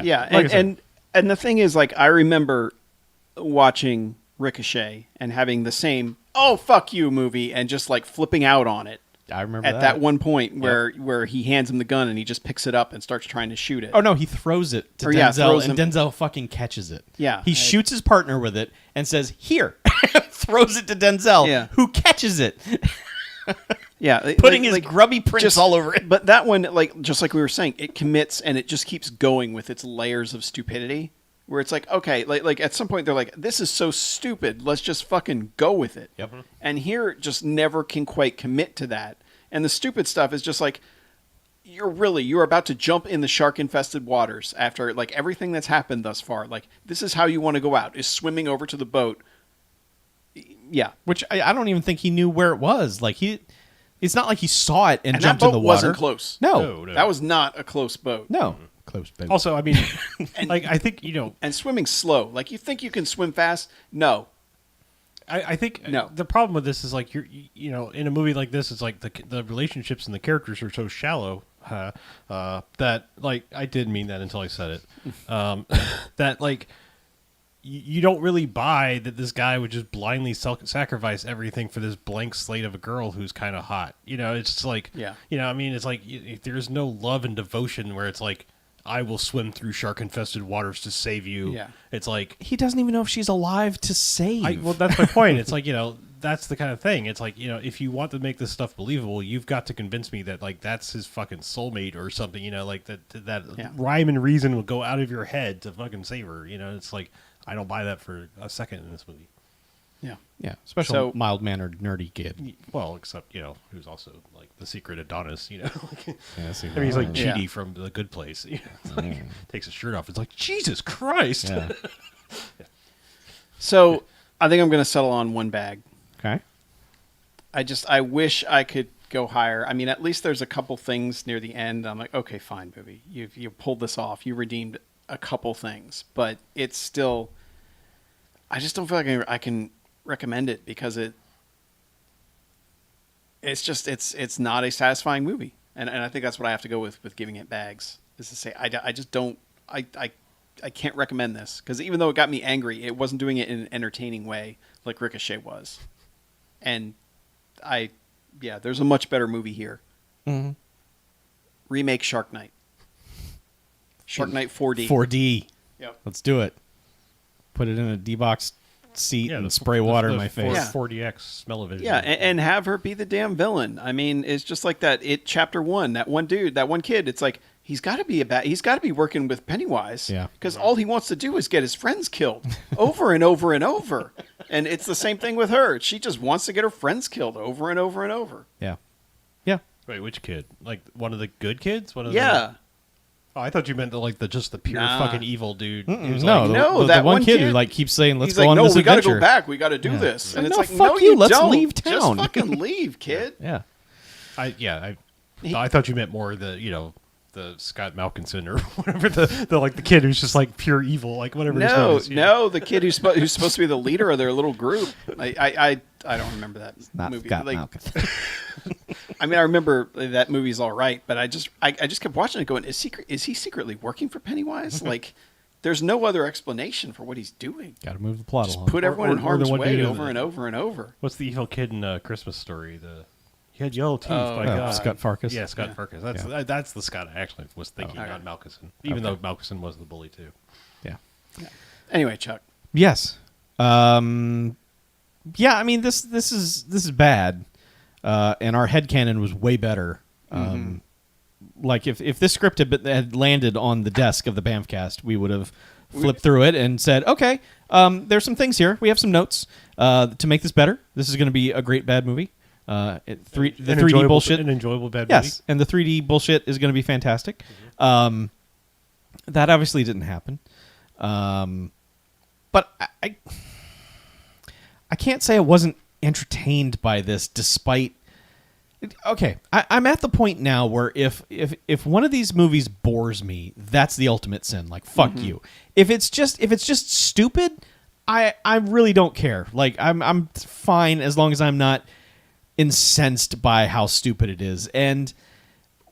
Yeah, like I said, and the thing is, like, I remember watching Ricochet and having the same "oh fuck you" movie, and just like flipping out on it I remember at that one point where he hands him the gun and he just picks it up and starts trying to shoot it. Oh no, he throws it to Or, yeah, Denzel, throws and Denzel fucking catches it. Yeah. he shoots his partner with it and says, "Here," throws it to Denzel, Yeah. who catches it, Yeah, putting his grubby prints just all over it. But that one, like just like we were saying, it commits and it just keeps going with its layers of stupidity. Where it's like, okay, like at some point they're like, this is so stupid, let's just fucking go with it. Yep. And here it just never can quite commit to that. And the stupid stuff is just like, you're about to jump in the shark infested waters after like everything that's happened thus far. Like, this is how you want to go out, is swimming over to the boat. Yeah. Which I don't even think he knew where it was. Like it's not like he saw it and, And that jumped in boat the water. wasn't close. No, No. That was not a close boat. no, close. Baby. also, I mean, like I think And swimming slow. Like, you think you can swim fast? No. I think No. the problem with this is like in a movie like this, it's like the relationships and the characters are so shallow that like I didn't mean that until I said it. That like you don't really buy that this guy would just blindly sacrifice everything for this blank slate of a girl who's kind of hot. It's just like Yeah. I mean, it's like there's no love and devotion where it's like I will swim through shark-infested waters to save you. Yeah. It's like he doesn't even know if she's alive to save. well, that's my point. It's like, that's the kind of thing. It's like, if you want to make this stuff believable, you've got to convince me that, like, that's his fucking soulmate or something, like that Yeah. rhyme and reason will go out of your head to fucking save her. It's like, I don't buy that for a second in this movie. Yeah. yeah, especially So- mild-mannered nerdy kid. Well, except, who's also, like, the secret Adonis, Like, Yeah, see, I mean, he's like Yeah. Chidi from The Good Place. It's like, takes his shirt off. It's like, Jesus Christ. yeah. So I think I'm going to settle on one bag. Okay. I wish I could go higher. I mean, at least there's a couple things near the end. I'm like, okay, fine, movie. You pulled this off. You redeemed a couple things, but it's still. I just don't feel like I can recommend it because it's not a satisfying movie, and I think that's what I have to go with giving it bags, is to say I just don't I can't recommend this because even though it got me angry, it wasn't doing it in an entertaining way like Ricochet was, and there's a much better movie here. Mm-hmm. Remake Shark Night. Shark Night 4D. 4D. Yep. Let's do it. Put it in a D-box seat Yeah, and the- spray the- water the in my face. Yeah. 4DX smell-o-vision. Yeah, and have her be the damn villain. I mean, it's just like that. Chapter 1. That one dude, that one kid. It's like he's got to be he's got to be working with Pennywise. Yeah. Because all he wants to do is get his friends killed over and over and over. And it's the same thing with her. She just wants to get her friends killed over and over and over. Yeah. Yeah. Wait, which kid? Like one of the good kids? One of Yeah. Oh, I thought you meant just the pure Nah. fucking evil dude. He was No, like, No, the that one one kid kid- who like keeps saying, "Let's He's go like, on no, this we got to adventure." go back. We got to do Yeah. this. And No, it's like, fuck no, you. you Let's don't. leave Just town. fucking leave, kid. Yeah. I thought you meant more the Scott Malkinson or whatever the kid who's just like pure evil, like whatever his name No, is. no, the kid who's supposed to be the leader of their little group. I don't remember that Not movie. Scott Like, Malkin. I mean, I remember that movie's all right, but I just kept watching it, going, is he secretly working for Pennywise? Like, there's no other explanation for what he's doing. Got to move the plot Just along. put everyone in or the harm's one way dude over and over and over. What's the evil kid in Christmas Story? He had yellow teeth. My Oh, God. Scott Farkas. Yeah, Scott Farkas. That's the Scott I actually was thinking, Okay. not Malkinson. Even though Malkinson was the bully too. Yeah. Anyway, Chuck. Yes. Yeah, I mean this is bad. And our headcanon was way better. Like if this script had landed on the desk of the BMFcast, we would have flipped through it and said, okay, there's some things here. We have some notes to make this better. This is going to be a great bad movie. The 3D bullshit. An enjoyable bad movie. Yes, and the 3D bullshit is going to be fantastic. That obviously didn't happen. But I can't say I wasn't entertained by this despite... Okay, I'm at the point now where if one of these movies bores me, that's the ultimate sin. Like, fuck you. If it's just stupid, I really don't care. Like, I'm fine as long as I'm not incensed by how stupid it is. And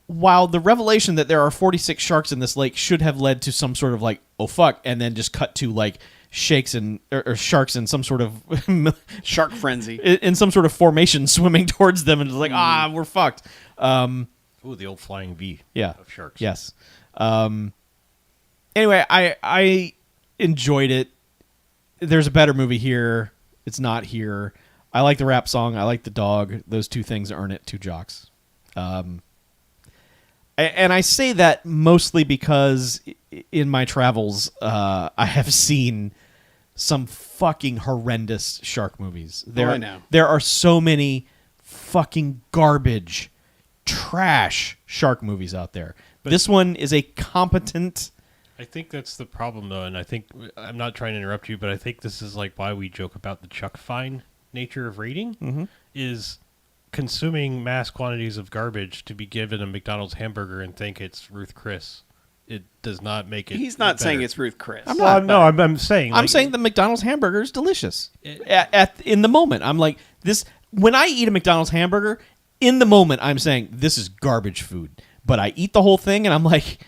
while the revelation that there are 46 sharks in this lake should have led to some sort of like, oh fuck, and then just cut to like shakes and or sharks in some sort of Shark frenzy. in some sort of formation swimming towards them, and it's like, we're fucked. Ooh, the old flying V. Yeah. Of sharks. Yes. Anyway, I enjoyed it. There's a better movie here. It's not here. I like the rap song. I like the dog. Those two things earn it 2 jocks. And I say that mostly because in my travels, I have seen some fucking horrendous shark movies. I know. There are so many fucking garbage, trash shark movies out there. But this one is a competent... I think that's the problem, though, and I think I'm not trying to interrupt you, but I think this is like why we joke about the Chuck Fine nature of rating is consuming mass quantities of garbage to be given a McDonald's hamburger and think it's Ruth Chris. It does not make it. He's not better. saying it's Ruth Chris. I'm Well, not. no, I'm saying. I'm like, saying the McDonald's hamburger is delicious. In the moment, I'm like this. When I eat a McDonald's hamburger, in the moment, I'm saying this is garbage food. But I eat the whole thing, and I'm like,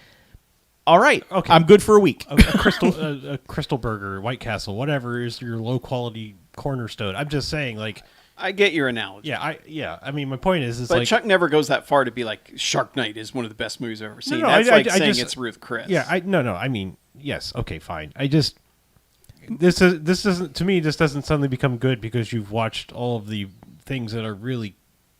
all right, Okay. I'm good for a week. a Crystal Burger, White Castle, whatever is your low quality cornerstone. I'm just saying, like, I get your analogy. yeah. I mean, my point is, But like Chuck never goes that far to be like, Shark Night is one of the best movies I've ever seen. no, That's I like saying just- it's Ruth Chris. Yeah, I mean, yes, okay, fine. I just this doesn't to me. This doesn't suddenly become good because you've watched all of the things that are really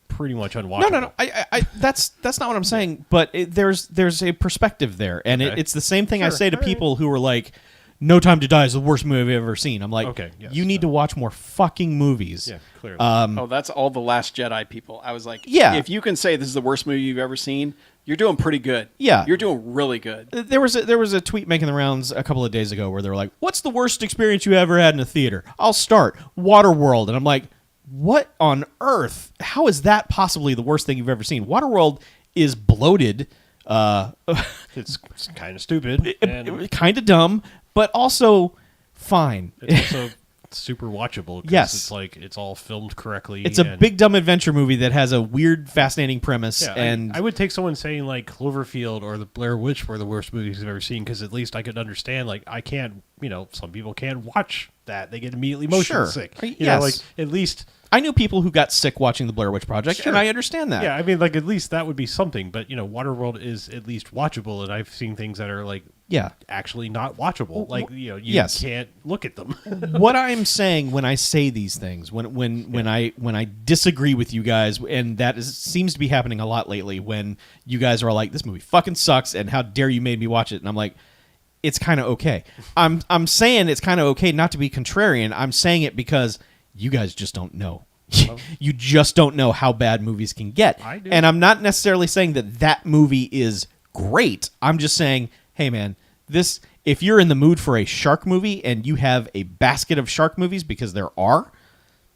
pretty much unwatchable. No. I that's not what I'm saying. But there's a perspective there, and Okay. it's the same thing I Sure, say to all right. people who are like, "No Time to Die is the worst movie I've ever seen." I'm like, Okay, yes, you need to watch more fucking movies. Yeah, clearly. Oh, that's all the Last Jedi people. I was like, Yeah. if you can say this is the worst movie you've ever seen, you're doing pretty good. Yeah. You're doing really good. There was a tweet making the rounds a couple of days ago where they were like, "What's the worst experience you ever had in a theater?" I'll start Waterworld, and I'm like, "What on earth? How is that possibly the worst thing you've ever seen?" Waterworld is bloated, it's kind of stupid. And kind of dumb, but also fine. it's also super watchable. 'Cause Yes. it's like it's all filmed correctly. It's a and- big dumb adventure movie that has a weird, fascinating premise, Yeah, and I would take someone saying like Cloverfield or the Blair Witch were the worst movies I've ever seen because at least I could understand. Like I can't, some people can't watch that; they get immediately motion Sure. sick. Yes. You know, like at least. I knew people who got sick watching the Blair Witch Project, Sure. and I understand that. Yeah, I mean, like at least that would be something. But Waterworld is at least watchable, and I've seen things that are like Yeah. actually not watchable. Like you yes. can't look at them. What I'm saying when I say these things, when I disagree with you guys, and that seems to be happening a lot lately, when you guys are like, "This movie fucking sucks," and "How dare you made me watch it?" and I'm like, "It's kind of okay." I'm saying it's kind of okay not to be contrarian. I'm saying it because you guys just don't know. You just don't know how bad movies can get. I do. And I'm not necessarily saying that movie is great. I'm just saying, hey man, if you're in the mood for a shark movie and you have a basket of shark movies, because there are,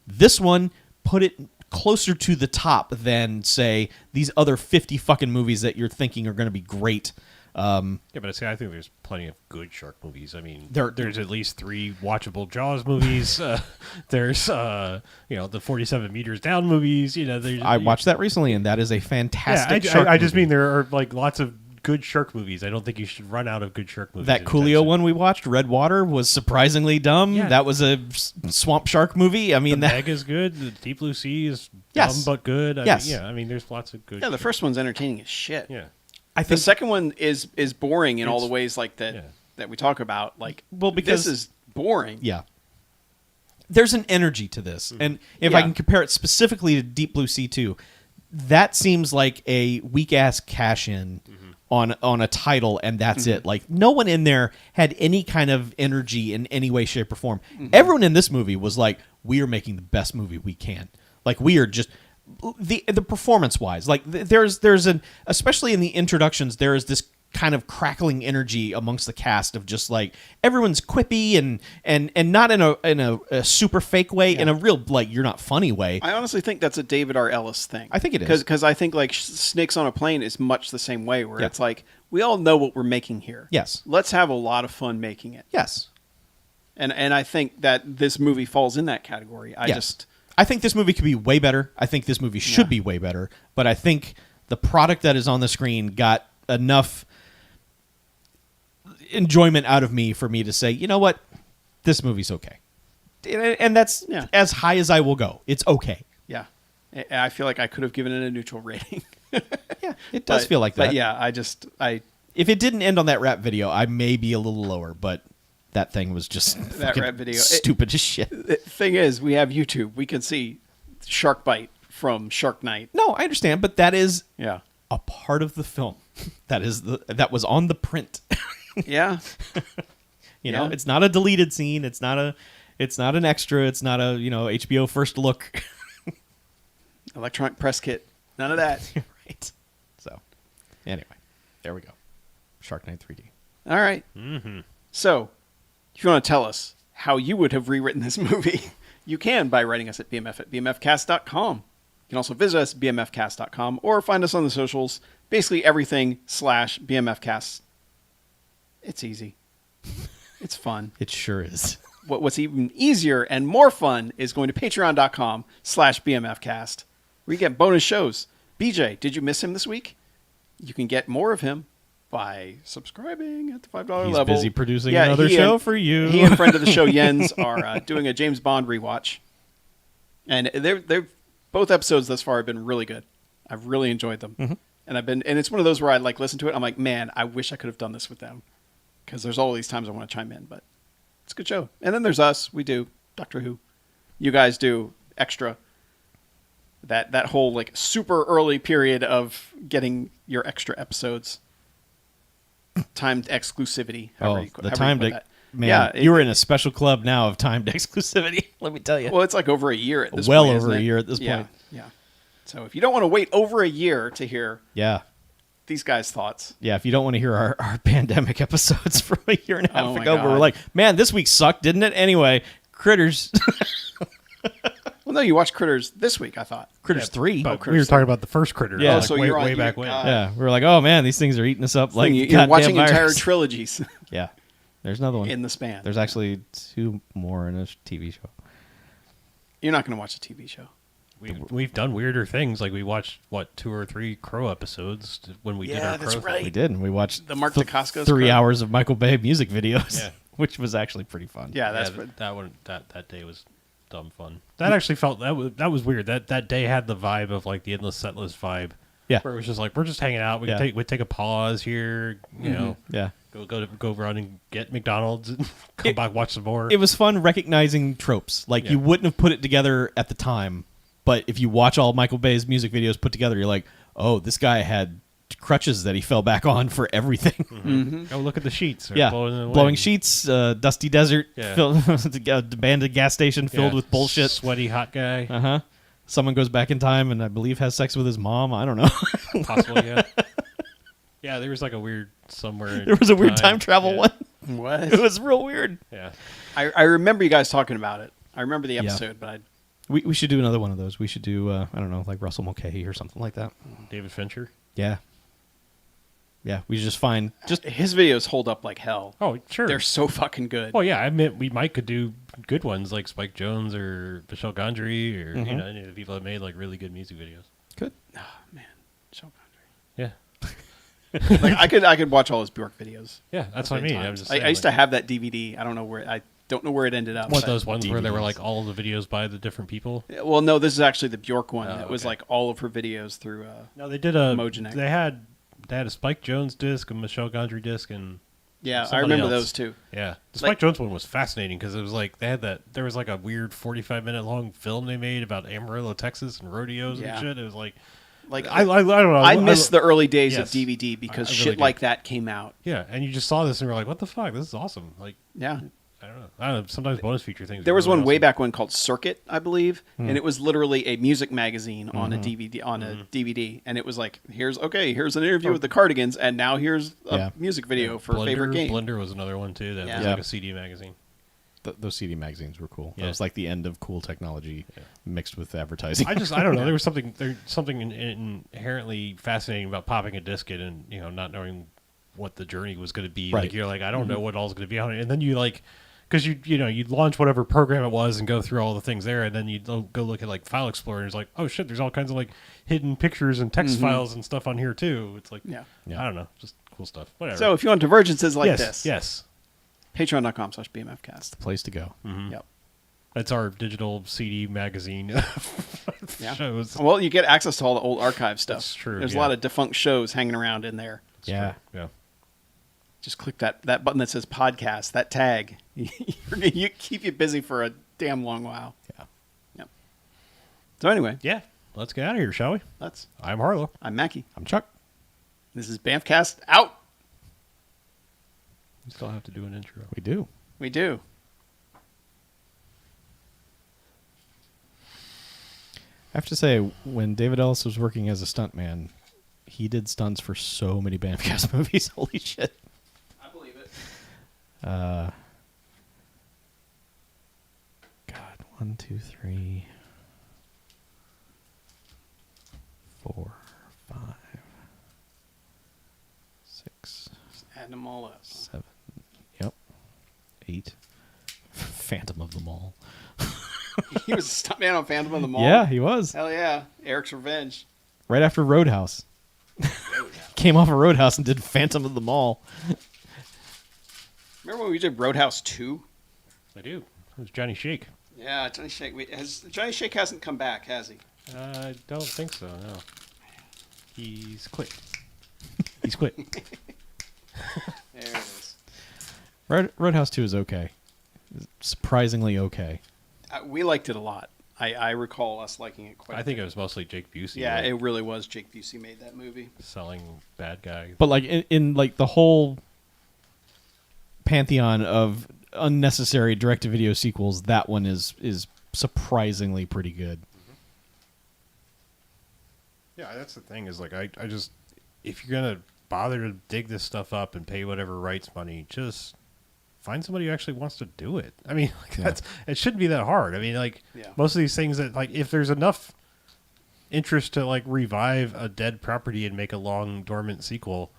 this one, put it closer to the top than, say, these other 50 fucking movies that you're thinking are going to be great. Yeah, but I think there's plenty of good shark movies. I mean, There- there's at least 3 watchable Jaws movies. There's the 47 meters down movies. There's, I watched that recently, and that is a fantastic Yeah, shark I just movie. mean there are like lots of good shark movies. I don't think you should run out of good shark movies. That Coolio one we watched, Red Water, was surprisingly dumb. Yeah. That was a swamp shark movie. I mean, The that Meg is good. The Deep Blue Sea is Yes. dumb but good. Yes. I mean, there's lots of good. Yeah, the first one's entertaining as shit. Yeah. I The think second one is boring in all the It's- ways like that yeah. that we talk about. Like, Well, because- this is boring. yeah. There's an energy to this. And if I Yeah. can compare it specifically to Deep Blue Sea 2, that seems like a weak-ass cash-in on a title, and that's it. Like, no one in there had any kind of energy in any way, shape, or form. Everyone in this movie was like, we are making the best movie we can. Like, we are just... The performance-wise, like, there's an... Especially in the introductions, there is this kind of crackling energy amongst the cast of just like everyone's quippy and not in a super fake way, in a real like you're not funny way. I honestly think that's a David R. Ellis thing. I think it is. Because I think like Snakes on a Plane is much the same way, where Yeah. it's like, we all know what we're making here. Yes. Let's have a lot of fun making it. Yes. And I think that this movie falls in that category. I think this movie could be way better. I think this movie should be way better. But I think the product that is on the screen got enough enjoyment out of me for me to say, you know what, this movie's okay. And that's as high as I will go. It's okay. Yeah. I feel like I could have given it a neutral rating. Yeah, it does feel like that. But yeah, If it didn't end on that rap video, I may be a little lower, but that thing was just that fucking rap video, stupid as shit. The thing is, we have YouTube. We can see Shark Bite from Shark Night. No, I understand, but that is Yeah. a part of the film. That was on the print. Yeah. You know, it's not a deleted scene. It's not an extra. It's not a, HBO first look. Electronic press kit. None of that. Right. So, anyway, there we go. Shark Night 3D. All right. Mm-hmm. So, if you want to tell us how you would have rewritten this movie, you can by writing us at bmf@bmfcast.com. You can also visit us at bmfcast.com or find us on the socials. Basically everything /BMFcast. It's easy. It's fun. It sure is. What's even easier and more fun is going to patreon.com/BMFcast, where you get bonus shows. BJ, did you miss him this week? You can get more of him by subscribing at the $5 He's level. busy producing another show for you. He and friend of the show Jens are doing a James Bond rewatch, and they're both episodes thus far have been really good. I've really enjoyed them, and it's one of those where I like listen to it. I'm like, man, I wish I could have done this with them, because there's all these times I want to chime in, but it's a good show. And then there's us. We do Doctor Who. You guys do Extra. That whole like super early period of getting your extra episodes. Timed exclusivity. Man, Yeah, you were in a special club now of timed exclusivity. Let me tell you. Well, it's like over a year at this Well point. over isn't a it? year at this Yeah, point. Yeah. So if you don't want to wait over a year to hear Yeah. these guys' thoughts, Yeah, if you don't want to hear our pandemic episodes from a year and a half Oh my ago, where God. we're like, man, this week sucked, didn't it? Anyway, Critters. well, no, you watched Critters this week. I thought Critters 3. Oh, We were Critters talking about the first Critter. Yeah. like, so way, you're on- way you're- back when. Yeah, we were like, oh man, these things are eating us up like you're goddamn watching entire virus. trilogies Yeah, there's another one in the span. There's actually 2 more in a TV show. You're not going to watch a TV show. We've done weirder things. Like we watched 2 or 3 Crow episodes when we did Yeah, our that's Crow thing. right. We did, and we watched The Mark Dacascos 3 Crow. hours of Michael Bay music videos, Yeah. which was actually pretty fun. Yeah, that's that one. That day was dumb fun. That actually felt that was weird. That day had the vibe of like the Endless Setlist vibe. Yeah. Where it was just like we're just hanging out. We Yeah. we take a pause here. You know, Yeah. go run and get McDonald's and come back watch some more. It was fun recognizing tropes. Like, Yeah. you wouldn't have put it together at the time, but if you watch all Michael Bay's music videos put together, you're like, oh, this guy had crutches that he fell back on for everything. Oh, look at the sheets. They're Yeah, blowing it away. blowing sheets, dusty desert, Yeah. abandoned gas station filled Yeah. with bullshit. Sweaty hot guy. Uh-huh. Someone goes back in time and I believe has sex with his mom. I don't know. Possibly, yeah. Yeah, there was like a weird somewhere. There was a weird time travel yeah. one. What? It was real weird. Yeah. I remember you guys talking about it. I remember the Yeah. episode, but We should do another one of those. We should do, I don't know, like Russell Mulcahy or something like that. David Fincher. Yeah. Yeah, we just find his videos hold up like hell. Oh, sure. They're so fucking good. Well, yeah, I meant we could do good ones like Spike Jonze or Michel Gondry or any of the people that made like really good music videos. good. Oh, man. So good. Yeah. Like I could watch all his Bjork videos. Yeah, that's what I mean. I'm just I saying, used to have that DVD. I don't know where it ended up. what but- those ones where there were DVDs. like all the videos by the different people. Well, no, this is actually the Bjork one. Oh, That was okay. like all of her videos through. No, they did a. Mojonek. They had a Spike Jones disc, a Michelle Gondry disc, and Yeah, I somebody remember else. those too. yeah, the Like- Spike Jones one was fascinating because it was like they had that. There was like a weird 45-minute long film they made about Amarillo, Texas, and rodeos Yeah. and shit. It was like Like I don't know. I miss the early days Yes. of DVD because I really shit do. like that came out. Yeah, and you just saw this and you're like, what the fuck? This is awesome. Like Yeah. I don't know. Sometimes bonus feature things. There are was really one way awesome. back when called Circuit, I believe, Hmm. and it was literally a music magazine on a DVD and it was like, here's an interview with the Cardigans, and now here's a Yeah. music video for favorite game. Blender was another one too. That Yeah. was Yeah. like a CD magazine. Those CD magazines were cool. Yeah. That was like the end of cool technology mixed with advertising. I don't know. There was something inherently fascinating about popping a disc in and not knowing what the journey was going to be. Right. Like you're like, I don't know what all's going to be on it, and then you like. Because you'd launch whatever program it was and go through all the things there, and then you'd go look at like File Explorer, and it's like, oh shit, there's all kinds of like hidden pictures and text files and stuff on here too. It's like, Yeah. Yeah. I don't know, just cool stuff. Whatever. So if you want divergences like yes, this, yes, patreon.com/BMFcast. Place to go. Yep. that's our digital CD magazine Yeah. shows. Well, you get access to all the old archive stuff. That's true, There's a yeah. lot of defunct shows hanging around in there. Yeah. Yeah. Just click that button that says podcast, that tag. You keep you busy for a damn long while. Yeah. Yep. So anyway, Yeah. Let's get out of here, shall we? I'm Harlow. I'm Mackie. I'm Chuck. This is BMFcast out. We still have to do an intro. We do. We do. I have to say, when David Ellis was working as a stuntman, he did stunts for so many BMFcast movies. Holy shit. I believe it. God, 1, 2, 3, 4, 5, 6, Adding them all up. 7. Yep. 8. Phantom of the Mall. He was a stuntman on Phantom of the Mall. Yeah, he was. Hell yeah. Eric's Revenge. Right after Roadhouse. Came off of Roadhouse and did Phantom of the Mall. Remember when we did Roadhouse 2? I do. It was Johnny Shake. Yeah, Johnny Shake. Johnny Shake hasn't come back, has he? I don't think so, no. He's quit. He's quit. There it is. Roadhouse 2 is okay. Surprisingly okay. We liked it a lot. I recall us liking it quite I a think bit. it was mostly Jake Busey. Yeah, like, it really was. Jake Busey made that movie. selling bad guy. But like in like the whole pantheon of unnecessary direct-to-video sequels, that one is surprisingly pretty good. Yeah, that's the thing is like I just if you're gonna bother to dig this stuff up and pay whatever rights money, just find somebody who actually wants to do it. I mean, like it shouldn't be that hard. I mean, like Yeah. most of these things that like if there's enough interest to like revive a dead property and make a long dormant sequel,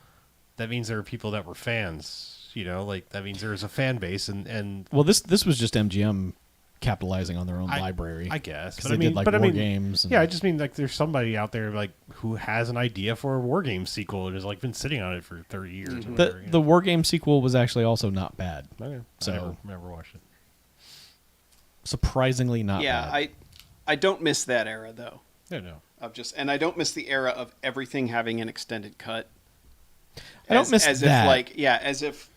that means there are people that were fans. Like that means there's a fan base and Well, this was just MGM capitalizing on their own library. I guess, because they did like war games. And, Yeah, I just mean like there's somebody out there like who has an idea for a war game sequel and has like been sitting on it for 30 years. Or whatever, the war game sequel was actually also not bad. Okay. So- I never watched it. Surprisingly not Yeah, bad. I don't miss that era though. Yeah, no. And I don't miss the era of everything having an extended cut. I don't miss as that. as if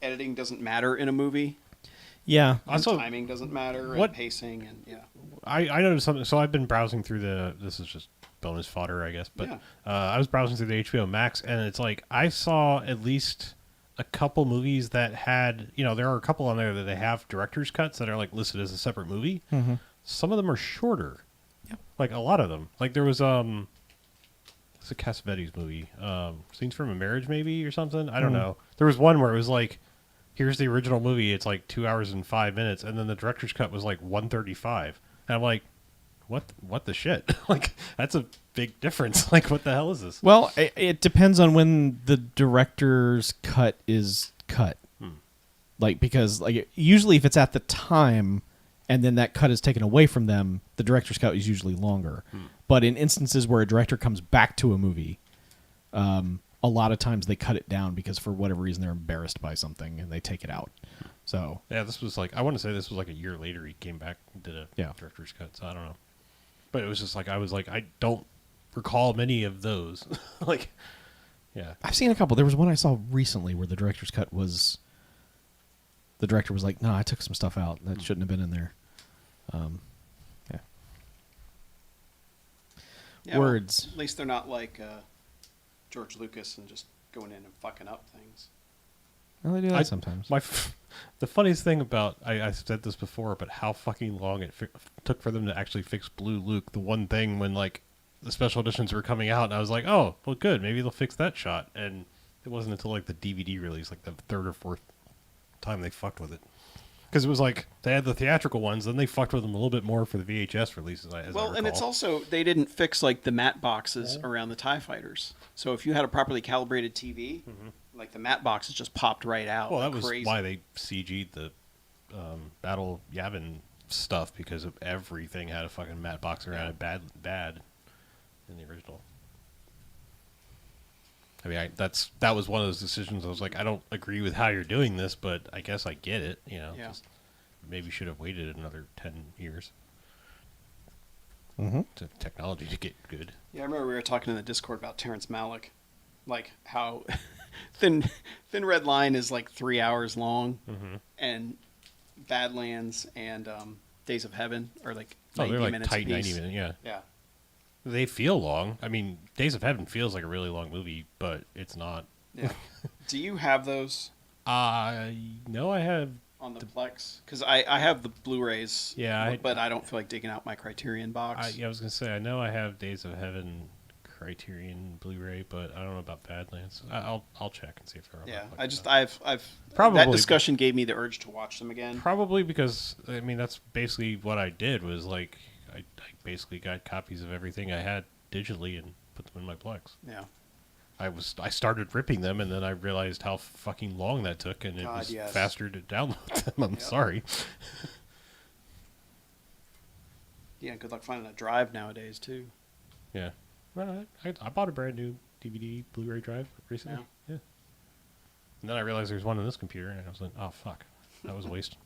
editing doesn't matter in a movie. Yeah. And Also, timing doesn't matter, what- and pacing, and yeah. I noticed something. So I've been browsing through this is just bonus fodder, I guess. But Yeah. I was browsing through the HBO Max, and it's like I saw at least a couple movies that had, there are a couple on there that they have director's cuts that are like listed as a separate movie. Mm-hmm. Some of them are shorter. Yep. Like a lot of them. Like there was it's a Cassavetes movie, Scenes from a Marriage maybe or something. I don't know. There was one where it was like, here's the original movie. It's like 2 hours and 5 minutes, and then the director's cut was like 1:35. And I'm like, what the shit? Like that's a big difference. Like what the hell is this? Well, it depends on when the director's cut is cut. Like because like usually if it's at the time and then that cut is taken away from them, the director's cut is usually longer. But in instances where a director comes back to a movie, a lot of times they cut it down because for whatever reason they're embarrassed by something and they take it out. So Yeah, this was like, I want to say this was like a year later he came back and did a director's cut, so I don't know. But it was just like, I was like, I don't recall many of those. Like, yeah. I've seen a couple. There was one I saw recently where the director's cut was, the director was like, no, I took some stuff out that shouldn't have been in there. Yeah. Yeah, Words. Well, at least they're not like George Lucas and just going in and fucking up things. Well, they do that sometimes. The funniest thing about, I said this before, but how fucking long it took for them to actually fix Blue Luke. The one thing when like the special editions were coming out, and I was like, oh, well, good, maybe they'll fix that shot. And it wasn't until like the DVD release, like the third or fourth time they fucked with it. Because it was like they had the theatrical ones, then they fucked with them a little bit more for the VHS releases. Well, and it's also they didn't fix like the matte boxes around the TIE fighters. So if you had a properly calibrated TV, like the matte boxes just popped right out. Well, like that was crazy. why they CG'd the Battle Yavin stuff, because of everything had a fucking matte box around it, bad in the original. I mean, that was one of those decisions. I was like, I don't agree with how you're doing this, but I guess I get it. You know, Yeah. just maybe should have waited another 10 years Mm-hmm. to technology to get good. Yeah, I remember we were talking in the Discord about Terrence Malick, like how Thin Red Line is like 3 hours long, and Badlands and Days of Heaven are like 90 they're like minutes tight apiece. 90 minutes. Yeah. Yeah. They feel long. I mean, Days of Heaven feels like a really long movie, but it's not. Yeah. Do you have those No, I have. on the Plex? Because I have the Blu-rays. Yeah, but I don't feel like digging out my Criterion box. I was gonna say, I know I have Days of Heaven Criterion Blu-ray, but I don't know about Badlands. I'll check and see if they're. Yeah, I've Probably. that discussion gave me the urge to watch them again. Probably because, I mean, that's basically what I did. Was like I basically got copies of everything I had digitally and put them in my Plex. Yeah. I started ripping them, and then I realized how fucking long that took, and it God, was yes. faster to download them. I'm Yep. sorry. Yeah, good luck finding a drive nowadays too. Yeah. Well, I bought a brand new DVD Blu-ray drive recently. Yeah. And then I realized there's one on this computer, and I was like, oh, fuck. That was a waste.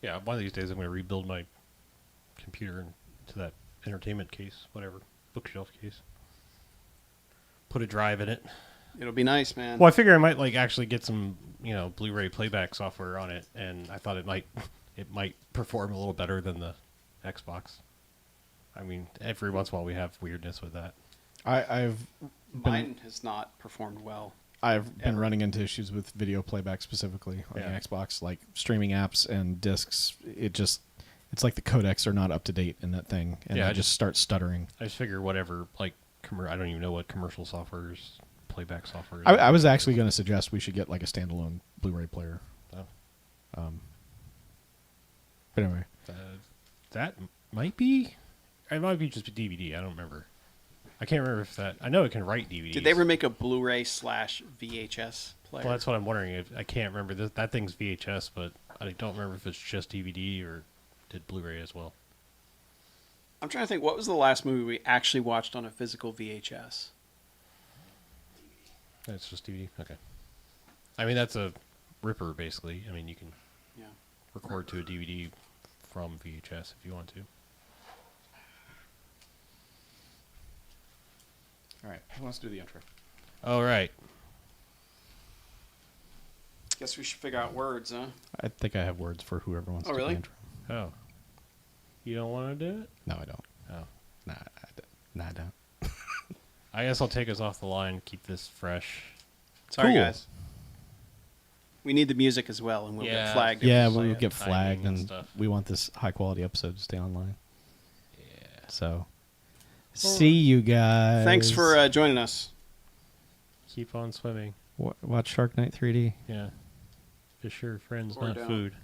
Yeah, one of these days I'm going to rebuild my computer into that entertainment case, whatever, bookshelf case. Put a drive in it. It'll be nice, man. Well, I figure I might like actually get some, Blu-ray playback software on it, and I thought it might perform a little better than the Xbox. I mean, every once in a while we have weirdness with that. Mine has not performed well. I've been Ever. running into issues with video playback specifically on the Yeah. Xbox, like streaming apps and discs. It's like the codecs are not up to date in that thing, and Yeah, I I just start stuttering. I just figure whatever, like, I don't even know what commercial software is, playback software is. I was actually going to suggest we should get like a standalone Blu-ray player. Oh. But anyway, That might be. It might be just a DVD. I don't remember. I can't remember if that. I know it can write DVDs. Did they ever make a Blu-ray/VHS player? Well, that's what I'm wondering. I can't remember. That thing's VHS, but I don't remember if it's just DVD or did Blu-ray as well. I'm trying to think. What was the last movie we actually watched on a physical VHS? It's just DVD. Okay. I mean, that's a ripper, basically. I mean, you can Yeah. record to a DVD from VHS if you want to. all right, who wants to do the intro? All right. Guess we should figure out words, huh? I think I have words for whoever wants Oh, to do really? the intro. Oh. You don't want to do it? No, I don't. Oh. Nah, I don't. I guess I'll take us off the line, keep this fresh. Sorry, Cool. guys. We need the music as well, and we'll Yeah. get flagged. if Yeah, we play we'll it. get timing flagged, and and stuff. we want this high-quality episode to stay online. Yeah. So, see you guys. Thanks for joining us. Keep on swimming. Watch Shark Night 3D. Yeah. Fish are friends, Or not don't. food.